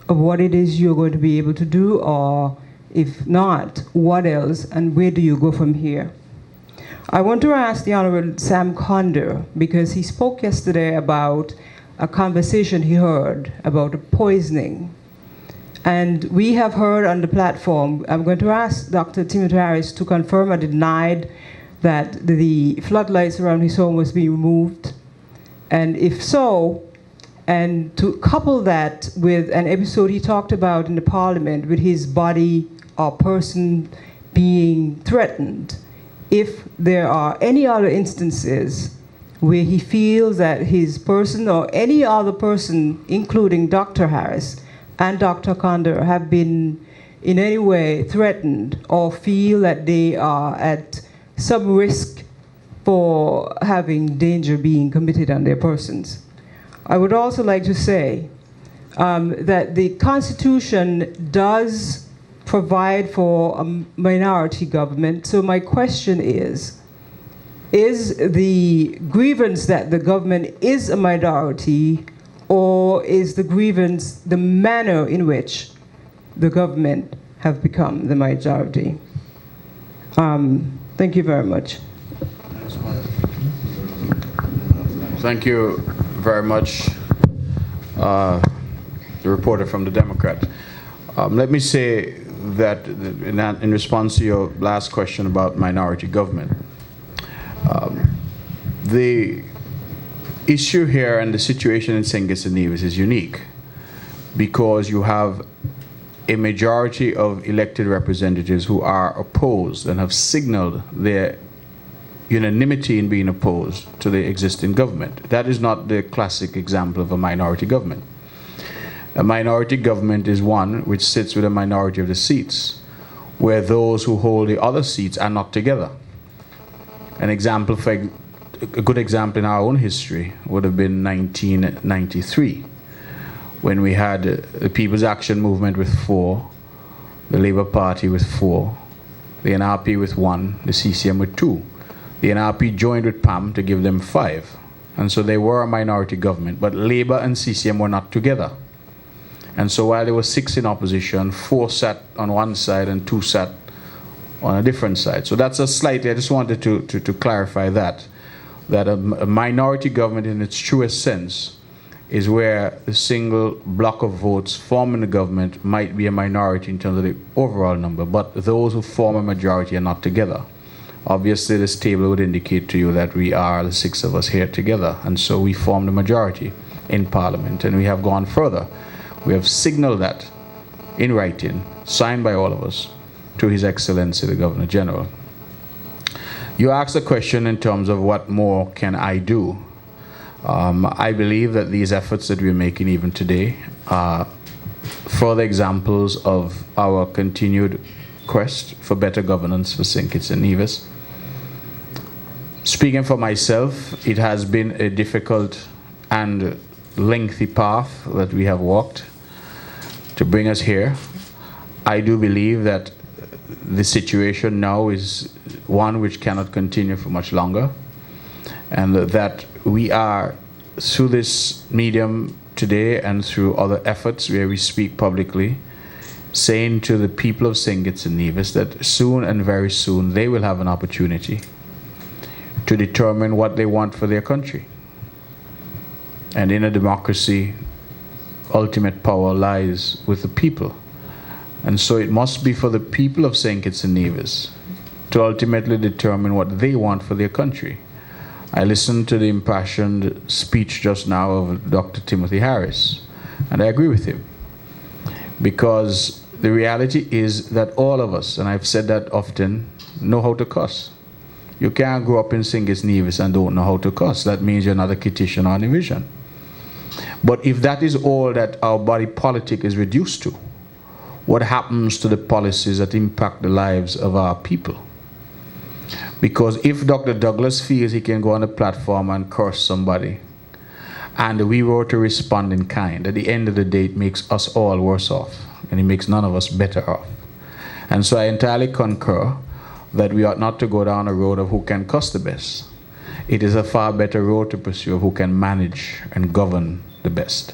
of what it is you're going to be able to do, or if not, what else, and where do you go from here? I want to ask the Honorable Sam Condor, because he spoke yesterday about a conversation he heard about a poisoning. And we have heard on the platform, I'm going to ask Dr. Timothy Harris to confirm or deny that the floodlights around his home was being removed. And if so, and to couple that with an episode he talked about in the Parliament with his body or person being threatened, if there are any other instances where he feels that his person or any other person, including Dr. Harris and Dr. Condor, have been in any way threatened or feel that they are at some risk for having danger being committed on their persons. I would also like to say that the Constitution does provide for a minority government. So my question is the grievance that the government is a minority, or is the grievance the manner in which the government have become the majority? Thank you very much. Thank you very much, the reporter from the Democrat. Let me say that in response to your last question about minority government, the issue here and the situation in St.Kitts-Nevis is unique because you have a majority of elected representatives who are opposed and have signaled their unanimity in being opposed to the existing government. That is not the classic example of a minority government. A minority government is one which sits with a minority of the seats, where those who hold the other seats are not together. A good example in our own history would have been 1993, when we had the People's Action Movement with 4, the Labour Party with 4, the NRP with 1, the CCM with 2. The NRP joined with PAM to give them 5. And so they were a minority government, but Labour and CCM were not together. And so while there were 6 in opposition, 4 sat on one side and 2 sat on a different side. So that's a slightly, I just wanted to clarify that a minority government in its truest sense is where the single block of votes forming the government might be a minority in terms of the overall number, but those who form a majority are not together. Obviously, this table would indicate to you that we are the 6 of us here together, and so we form the majority in Parliament, and we have gone further. We have signaled that in writing, signed by all of us, to His Excellency the Governor General. You asked a question in terms of what more can I do. I believe that these efforts that we're making even today are further examples of our continued quest for better governance for St. Kitts-Nevis. Speaking for myself, it has been a difficult and lengthy path that we have walked to bring us here. I do believe that the situation now is one which cannot continue for much longer, and that we are, through this medium today and through other efforts where we speak publicly, saying to the people of St. Kitts-Nevis that soon and very soon they will have an opportunity to determine what they want for their country. And in a democracy, ultimate power lies with the people. And so it must be for the people of St. Kitts-Nevis to ultimately determine what they want for their country. I listened to the impassioned speech just now of Dr. Timothy Harris, and I agree with him. Because the reality is that all of us, and I've said that often, know how to cuss. You can't grow up in St. Kitts-Nevis and don't know how to cuss. That means you're not a Kittitian or a Nevisian. But if that is all that our body politic is reduced to, what happens to the policies that impact the lives of our people? Because if Dr. Douglas feels he can go on a platform and curse somebody, and we were to respond in kind, at the end of the day it makes us all worse off, and it makes none of us better off. And so I entirely concur that we ought not to go down a road of who can cuss the best. It is a far better road to pursue of who can manage and govern the best.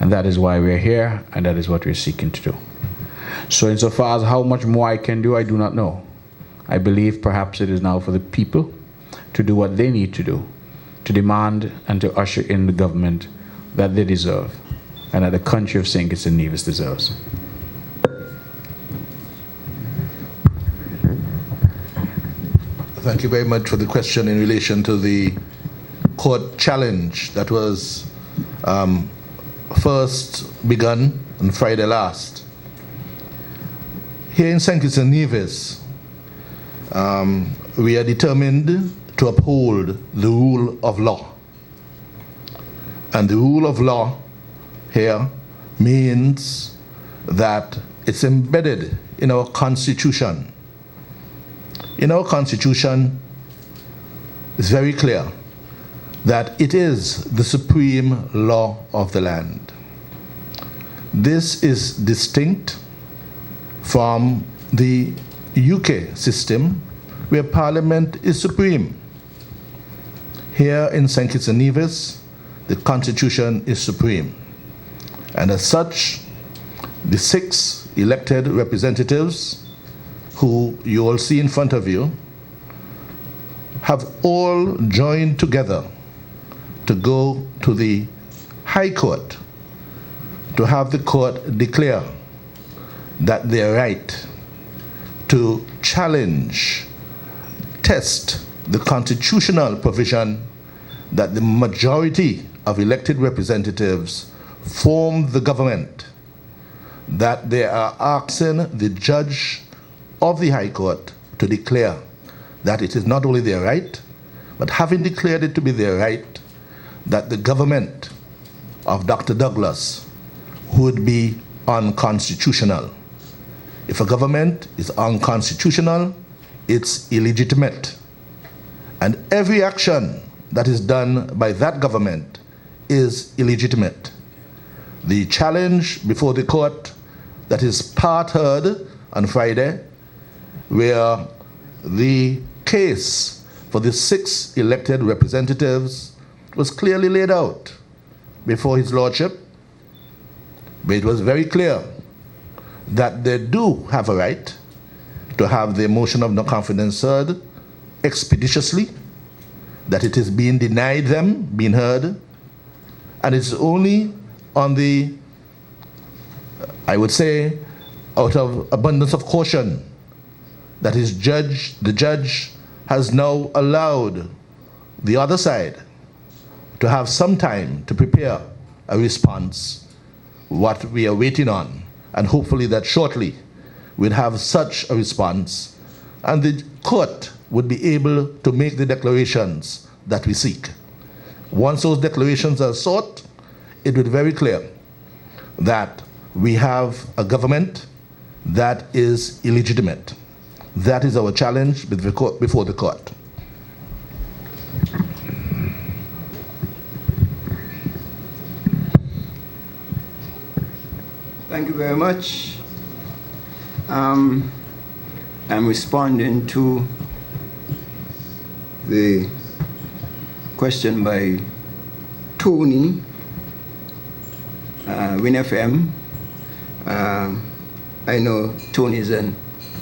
And that is why we're here, and that is what we're seeking to do. So insofar as how much more I can do, I do not know. I believe perhaps it is now for the people to do what they need to do, to demand and to usher in the government that they deserve, and that the country of St. Kitts-Nevis deserves. Thank you very much for the question in relation to the court challenge that was first begun on Friday last. Here in St. Kitts-Nevis, we are determined to uphold the rule of law. And the rule of law here means that it's embedded in our Constitution. In our Constitution, it's very clear that it is the supreme law of the land. This is distinct from the UK system, where Parliament is supreme. Here in St. Kitts-Nevis, the Constitution is supreme. And as such, the 6 elected representatives who you all see in front of you have all joined together to go to the High Court to have the court declare that their right to challenge, test the constitutional provision that the majority of elected representatives form the government, that they are asking the judge of the High Court to declare that it is not only their right, but having declared it to be their right, that the government of Dr. Douglas would be unconstitutional. If a government is unconstitutional, it's illegitimate. And every action that is done by that government is illegitimate. The challenge before the court that is part heard on Friday, where the case for the 6 elected representatives was clearly laid out before His Lordship, but it was very clear that they do have a right to have the motion of no confidence heard expeditiously, that it is being denied them being heard, and it's only on the, I would say, out of abundance of caution, that the judge has now allowed the other side to have some time to prepare a response, what we are waiting on, and hopefully that shortly we'll have such a response, and the court would be able to make the declarations that we seek. Once those declarations are sought, it will be very clear that we have a government that is illegitimate. That is our challenge before the court. Thank you very much. I'm responding to the question by Tony, Win FM. I know Tony is an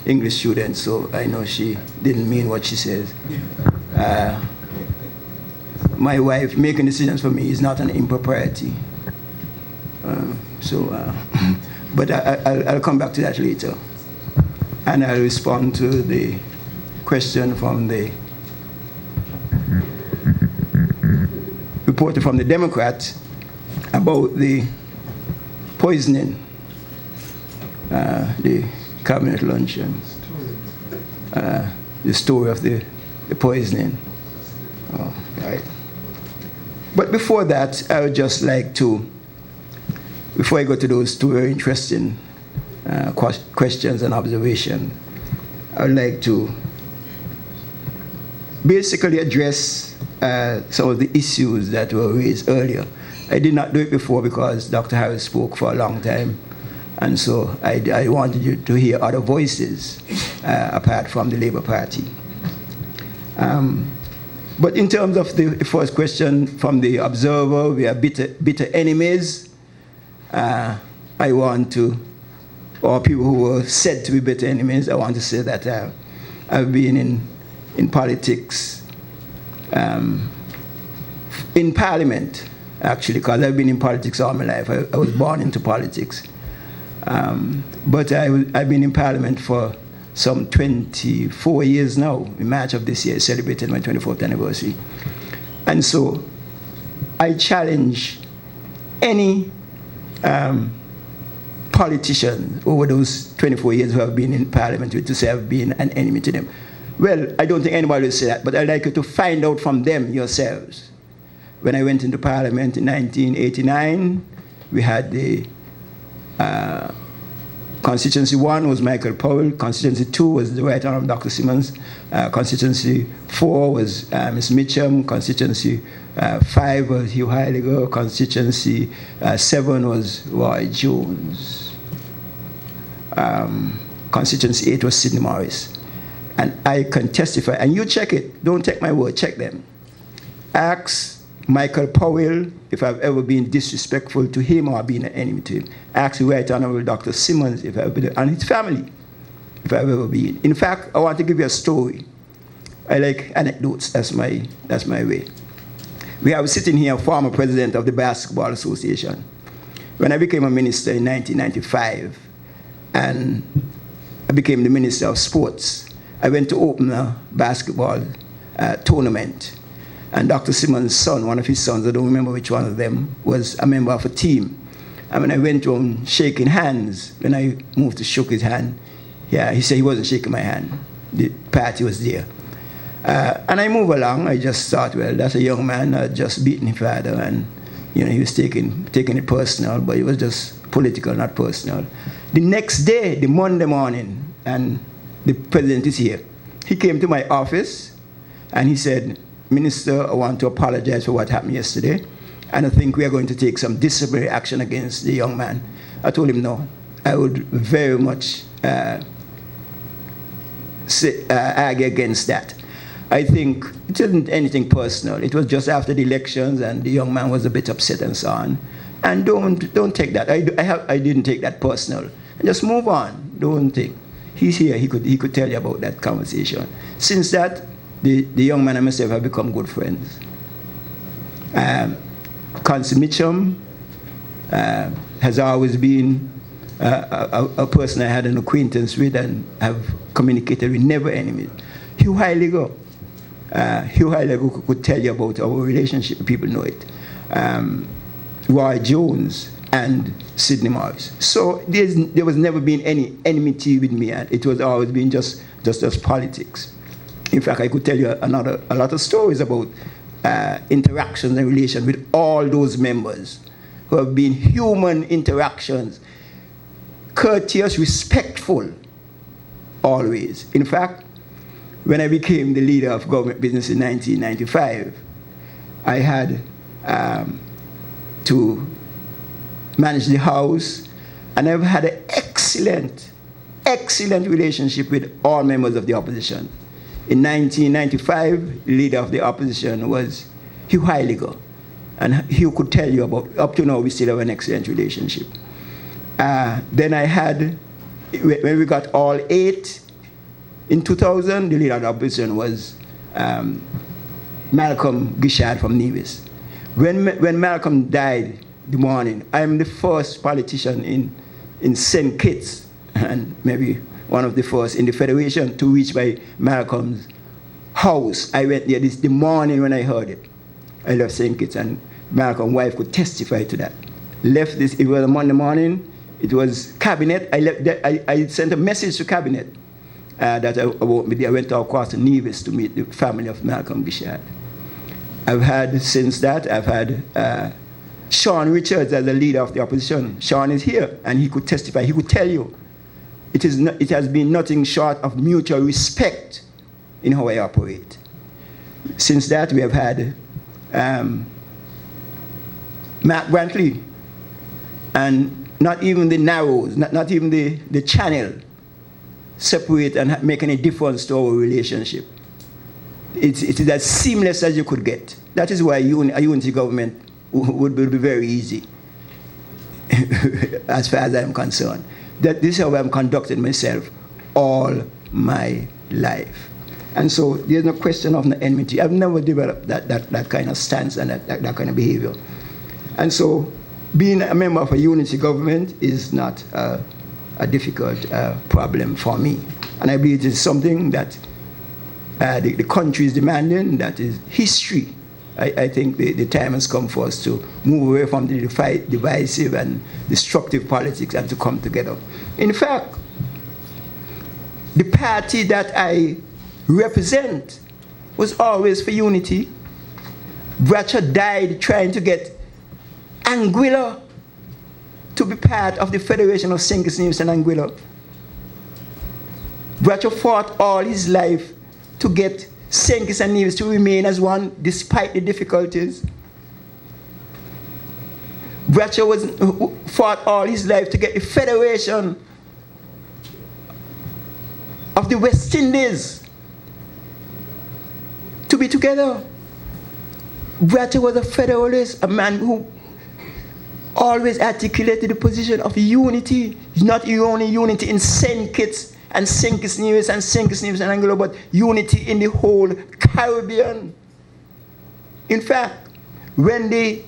English student, so I know she didn't mean what she says. My wife making decisions for me is not an impropriety. But I'll come back to that later. And I'll respond to the question from the reporter from the Democrat about the poisoning, the cabinet luncheon, the story of the poisoning. Oh, right. But before that, I would just like to, before I go to those 2 very interesting questions and observations, I would like to basically address some of the issues that were raised earlier. I did not do it before because Dr. Harris spoke for a long time, and so I wanted you to hear other voices apart from the Labour Party. But in terms of the first question from the observer, we are bitter enemies. I want to, or people who were said to be bitter enemies, I want to say that I've been in politics, in Parliament, actually, because I've been in politics all my life. I was born into politics. But I've been in Parliament for some 24 years now. In March of this year, I celebrated my 24th anniversary. And so I challenge any politician over those 24 years who have been in Parliament to say I've been an enemy to them. Well, I don't think anybody will say that, but I'd like you to find out from them yourselves. When I went into Parliament in 1989, we had the Constituency 1 was Michael Powell, Constituency 2 was the Right Honourable Dr. Simmons, Constituency 4 was Ms. Mitchum, Constituency 5 was Hugh Heiliger, Constituency 7 was Roy Jones, Constituency 8 was Sidney Morris. And I can testify, and you check it, don't take my word, check them. Ask Michael Powell if I've ever been disrespectful to him or been an enemy to him. Ask the Right Honourable Dr. Simmons if I've been, and his family, if I've ever been. In fact, I want to give you a story. I like anecdotes, that's my way. We have sitting here a former president of the Basketball Association. When I became a minister in 1995, and I became the Minister of Sports, I went to open a basketball tournament. And Dr. Simmons' son, one of his sons, I don't remember which one of them, was a member of a team. And when I went to him shaking hands, when I moved to shake his hand, yeah, he said he wasn't shaking my hand. The party was there. And I moved along. I just thought, well, that's a young man that just beaten his father, and he was taking it personal, but it was just political, not personal. The next day, the Monday morning, and the president is here, he came to my office and he said, Minister, I want to apologize for what happened yesterday, and I think we are going to take some disciplinary action against the young man. I told him no. I would very much argue against that. I think it isn't anything personal. It was just after the elections, and the young man was a bit upset and so on. And don't take that. I didn't take that personal. And just move on. Don't think. He's here. He could tell you about that conversation. Since that, the young man and myself have become good friends. Consi Mitchum has always been a person I had an acquaintance with and have communicated with, never enemies. Hugh Heiliger could tell you about our relationship, people know it. Roy Jones and Sidney Morris. So there was never been any enmity with me, and it was always been just politics. In fact, I could tell you a lot of stories about interactions and relations with all those members who have been human interactions, courteous, respectful, always. In fact, when I became the leader of government business in 1995, I had to manage the House, and I've had an excellent relationship with all members of the opposition. In 1995, the leader of the opposition was Hugh Heiliger, and Hugh could tell you about, up to now we still have an excellent relationship. Then I had, when we got all 8, in 2000, the leader of the opposition was Malcolm Gishard from Nevis. When Malcolm died the morning, I'm the first politician in St. Kitts, and maybe one of the first in the Federation, to reach by Malcolm's house. I went there the morning when I heard it. I left St. Kitts, and Malcolm's wife could testify to that. Left this, it was a Monday morning, it was cabinet. I sent a message to cabinet that I won't be there. I went across to Nevis to meet the family of Malcolm Gishard. I've had, since that, I've had Sean Richards as the leader of the opposition. Sean is here, and he could testify. He could tell you it has been nothing short of mutual respect in how I operate. Since that, we have had Mark Brantley, and not even the narrows, not even the channel separate and make any difference to our relationship. It is as seamless as you could get. That is why a unity government would be very easy. as far as I'm concerned. That this is how I'm conducted myself all my life. And so there's no question of no enmity. I've never developed that kind of stance and that kind of behavior. And so being a member of a unity government is not a difficult problem for me. And I believe it is something that the country is demanding, that is history. I think the time has come for us to move away from the divisive and destructive politics and to come together. In fact, the party that I represent was always for unity. Bradshaw died trying to get Anguilla to be part of the Federation of St. Kitts-Nevis and Anguilla. Bradshaw fought all his life to get St. Kitts and Nevis to remain as one despite the difficulties. Bradshaw fought all his life to get the Federation of the West Indies to be together. Bradshaw was a federalist, a man who always articulated the position of unity, not only unity in St. Kitts and St. Kitts-Nevis and St. Kitts-Nevis and Anguilla, but unity in the whole Caribbean. In fact, when the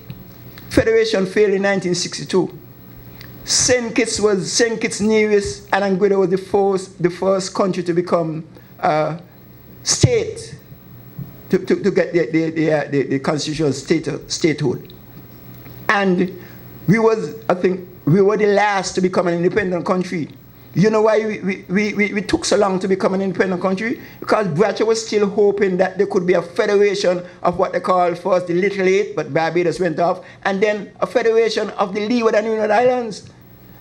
Federation failed in 1962, St. Kitts-Nevis and Anguilla was the first country to become state, to get the constitutional statehood. And we were the last to become an independent country. You know why we took so long to become an independent country? Because Bradshaw was still hoping that there could be a federation of what they called first the Little Eight, but Barbados went off, and then a federation of the Leeward and Windward Islands.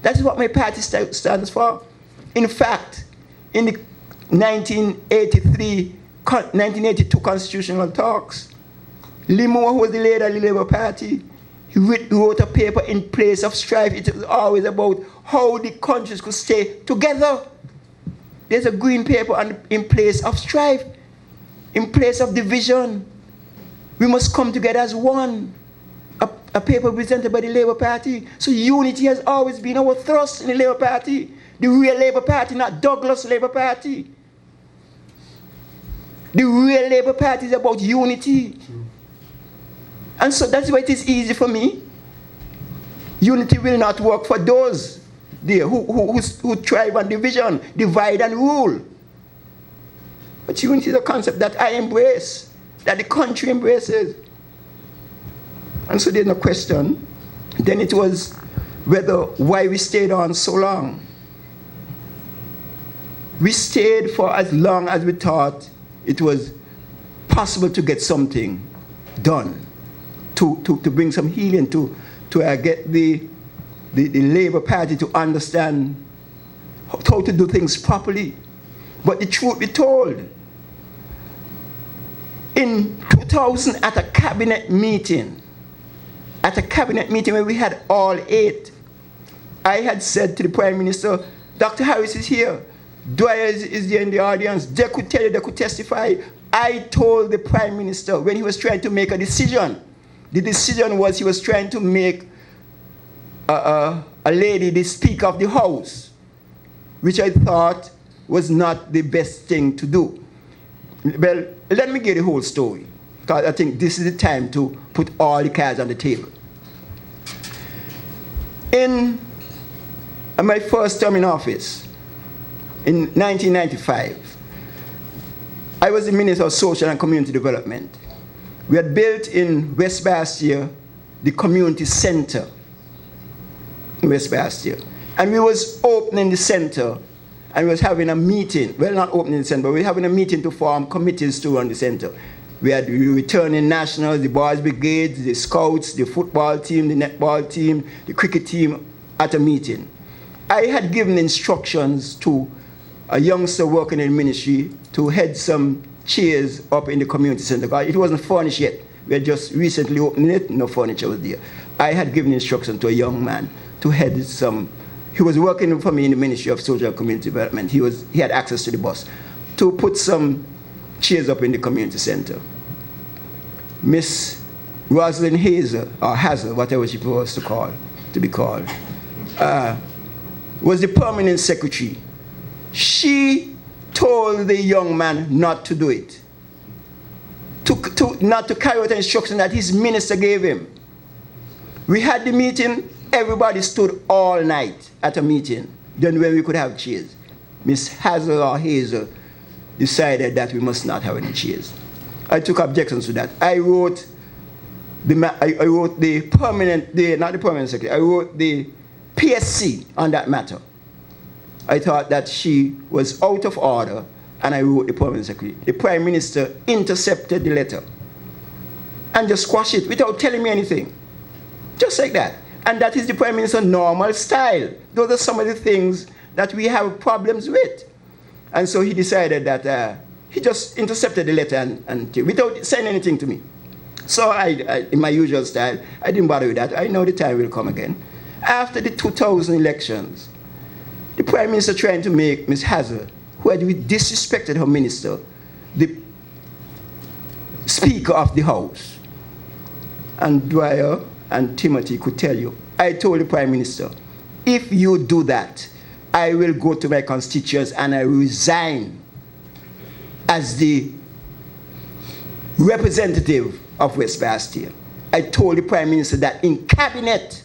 That's what my party stands for. In fact, in the 1982 constitutional talks, Limor, who was the leader of the Labour Party, he wrote a paper in place of strife. It was always about how the countries could stay together. There's a green paper in place of strife, in place of division. We must come together as one. A paper presented by the Labour Party. So unity has always been our thrust in the Labour Party. The real Labour Party, not Douglas Labour Party. The real Labour Party is about unity. And so that's why it is easy for me. Unity will not work for those there who thrive on division, divide and rule. But unity is a concept that I embrace, that the country embraces. And so there's no question. Then it was why we stayed on so long. We stayed for as long as we thought it was possible to get something done, to bring some healing, to get the Labour Party to understand how to do things properly. But the truth be told, in 2000 at a cabinet meeting where we had all 8, I had said to the Prime Minister, Dr. Harris is here, Dwyer is there in the audience, they could tell you, they could testify. I told the Prime Minister when he was trying to make a decision, the decision was he was trying to make a lady the Speaker of the House, which I thought was not the best thing to do. Well, let me get the whole story, because I think this is the time to put all the cards on the table. In my first term in office, in 1995, I was the Minister of Social and Community Development. We had built in West Bastia the community center in West Bastia. And we was opening the center, and we was having a meeting, well, not opening the center, but we were having a meeting to form committees to run the center. We had the returning nationals, the boys brigades, the scouts, the football team, the netball team, the cricket team at a meeting. I had given instructions to a youngster working in the ministry to head some chairs up in the community center. It wasn't furnished yet. We had just recently opened it, no furniture was there. I had given instructions to a young man to head some. He was working for me in the Ministry of Social and Community Development. He had access to the bus to put some chairs up in the community center. Miss Rosalind Hazel, or Hazel, whatever she was to be called, was the permanent secretary. She told the young man not to do it, not to carry out the instruction that his minister gave him. We had the meeting, everybody stood all night at a meeting, then when we could have chairs. Miss Hazel or Hazel decided that we must not have any chairs. I took objections to that. I wrote the permanent, not the permanent secretary, I wrote the PSC on that matter. I thought that she was out of order, and I wrote the permanent secretary. The Prime Minister intercepted the letter and just squashed it without telling me anything. Just like that. And that is the Prime Minister's normal style. Those are some of the things that we have problems with. And so he decided that he just intercepted the letter and without saying anything to me. So I, in my usual style, I didn't bother with that. I know the time will come again. After the 2000 elections, the Prime Minister trying to make Ms. Hazel, who had disrespected her minister, the Speaker of the House. And Dwyer and Timothy could tell you, I told the Prime Minister, if you do that, I will go to my constituents and I resign as the representative of West Bastia. I told the Prime Minister that in cabinet,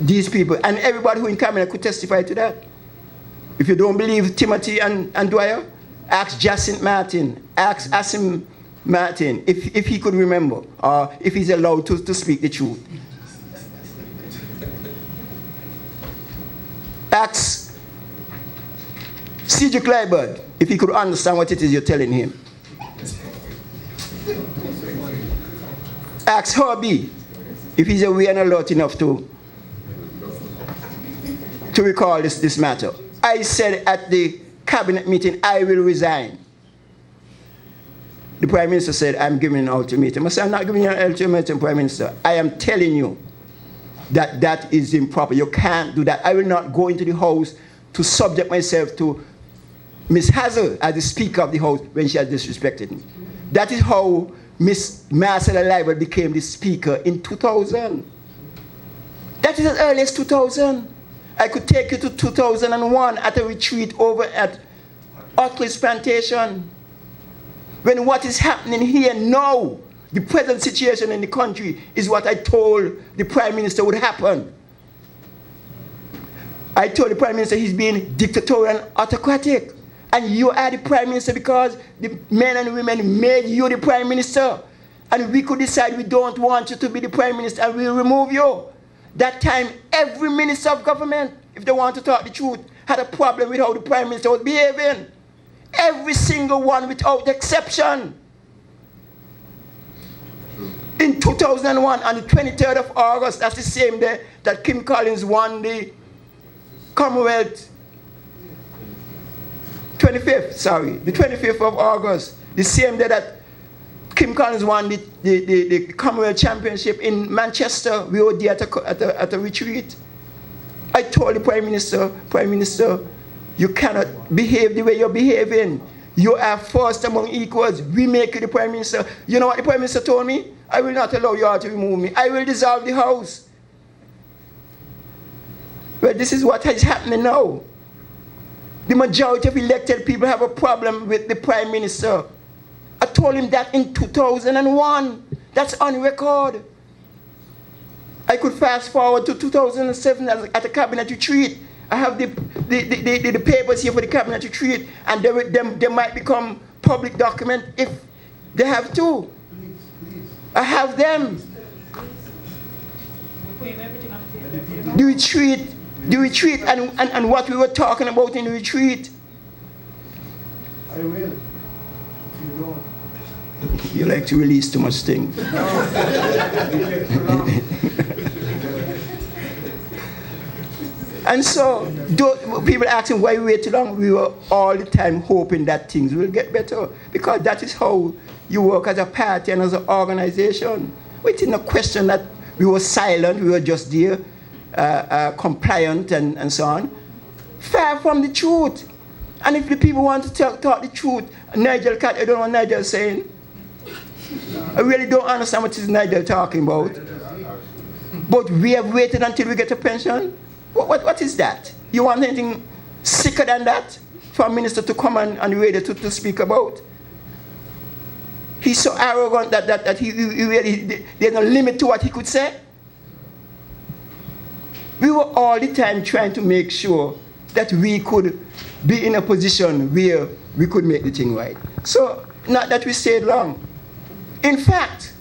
these people, and everybody who in cabinet could testify to that. If you don't believe Timothy and Dwyer, ask Jacinth Martin, ask Asim Martin, if he could remember, or if he's allowed to speak the truth. Ask C.J. Clyburn, if he could understand what it is you're telling him. Ask Herbie, if he's aware and alert enough to recall this matter. I said at the cabinet meeting, I will resign. The Prime Minister said, I'm giving an ultimatum. I said, I'm not giving you an ultimatum, Prime Minister. I am telling you that that is improper. You can't do that. I will not go into the House to subject myself to Ms. Hazel as the Speaker of the House when she has disrespected me. That is how Ms. Marcella Liber became the Speaker in 2000. That is as early as 2000. I could take you to 2001 at a retreat over at Otley's Plantation. When what is happening here now, the present situation in the country, is what I told the Prime Minister would happen. I told the Prime Minister he's being dictatorial and autocratic. And you are the Prime Minister because the men and women made you the Prime Minister. And we could decide we don't want you to be the Prime Minister and we'll remove you. That time, every Minister of Government, if they want to talk the truth, had a problem with how the Prime Minister was behaving. Every single one without exception. In 2001, on the 23rd of August, that's the same day that Kim Collins won the Commonwealth. The 25th of August, the same day that Kim Collins won the Commonwealth Championship in Manchester. We were there at a retreat. I told the Prime Minister, you cannot behave the way you're behaving. You are first among equals. We make you the Prime Minister. You know what the Prime Minister told me? I will not allow you all to remove me. I will dissolve the House. Well, this is what is happening now. The majority of elected people have a problem with the Prime Minister. I told him that in 2001. That's on record. I could fast forward to 2007 at a cabinet retreat. I have the papers here for the cabinet retreat, and they might become public document if they have to. I have them. The retreat and what we were talking about in the retreat. I will. If you don't. You like to release too much things. And so, people asking why we wait too long, we were all the time hoping that things will get better. Because that is how you work as a party and as an organization. We didn't question that we were silent, we were just there, compliant and so on. Far from the truth. And if the people want to talk the truth, Nigel Cat, I don't know what Nigel is saying. I really don't understand what is Nigel talking about. But we have waited until we get a pension? What is that? You want anything sicker than that for a minister to come and ready to speak about? He's so arrogant that he really, there's no limit to what he could say. We were all the time trying to make sure that we could be in a position where we could make the thing right. So, not that we stayed long. In fact,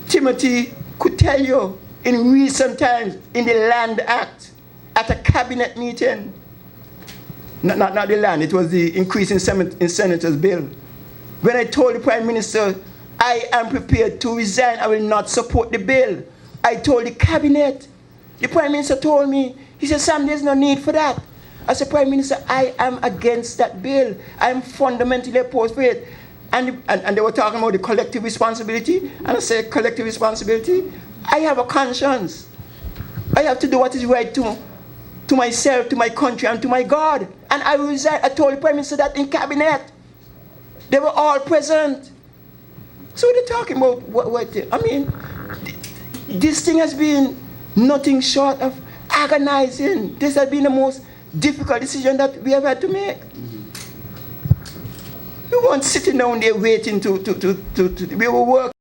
Timothy could tell you in recent times, in the Land Act, at a cabinet meeting, not the land, it was the increase in Senator's bill. When I told the Prime Minister, I am prepared to resign, I will not support the bill, I told the cabinet. The Prime Minister told me, he said, Sam, there's no need for that. I said, Prime Minister, I am against that bill. I am fundamentally opposed to it. And they were talking about the collective responsibility. And I said, collective responsibility? I have a conscience. I have to do what is right to myself, to my country, and to my God. And I resigned. I told the Prime Minister that in cabinet. They were all present. So they're talking about I mean, this thing has been nothing short of agonizing. This has been the most difficult decision that we have had to make. We weren't sitting down there waiting we were working.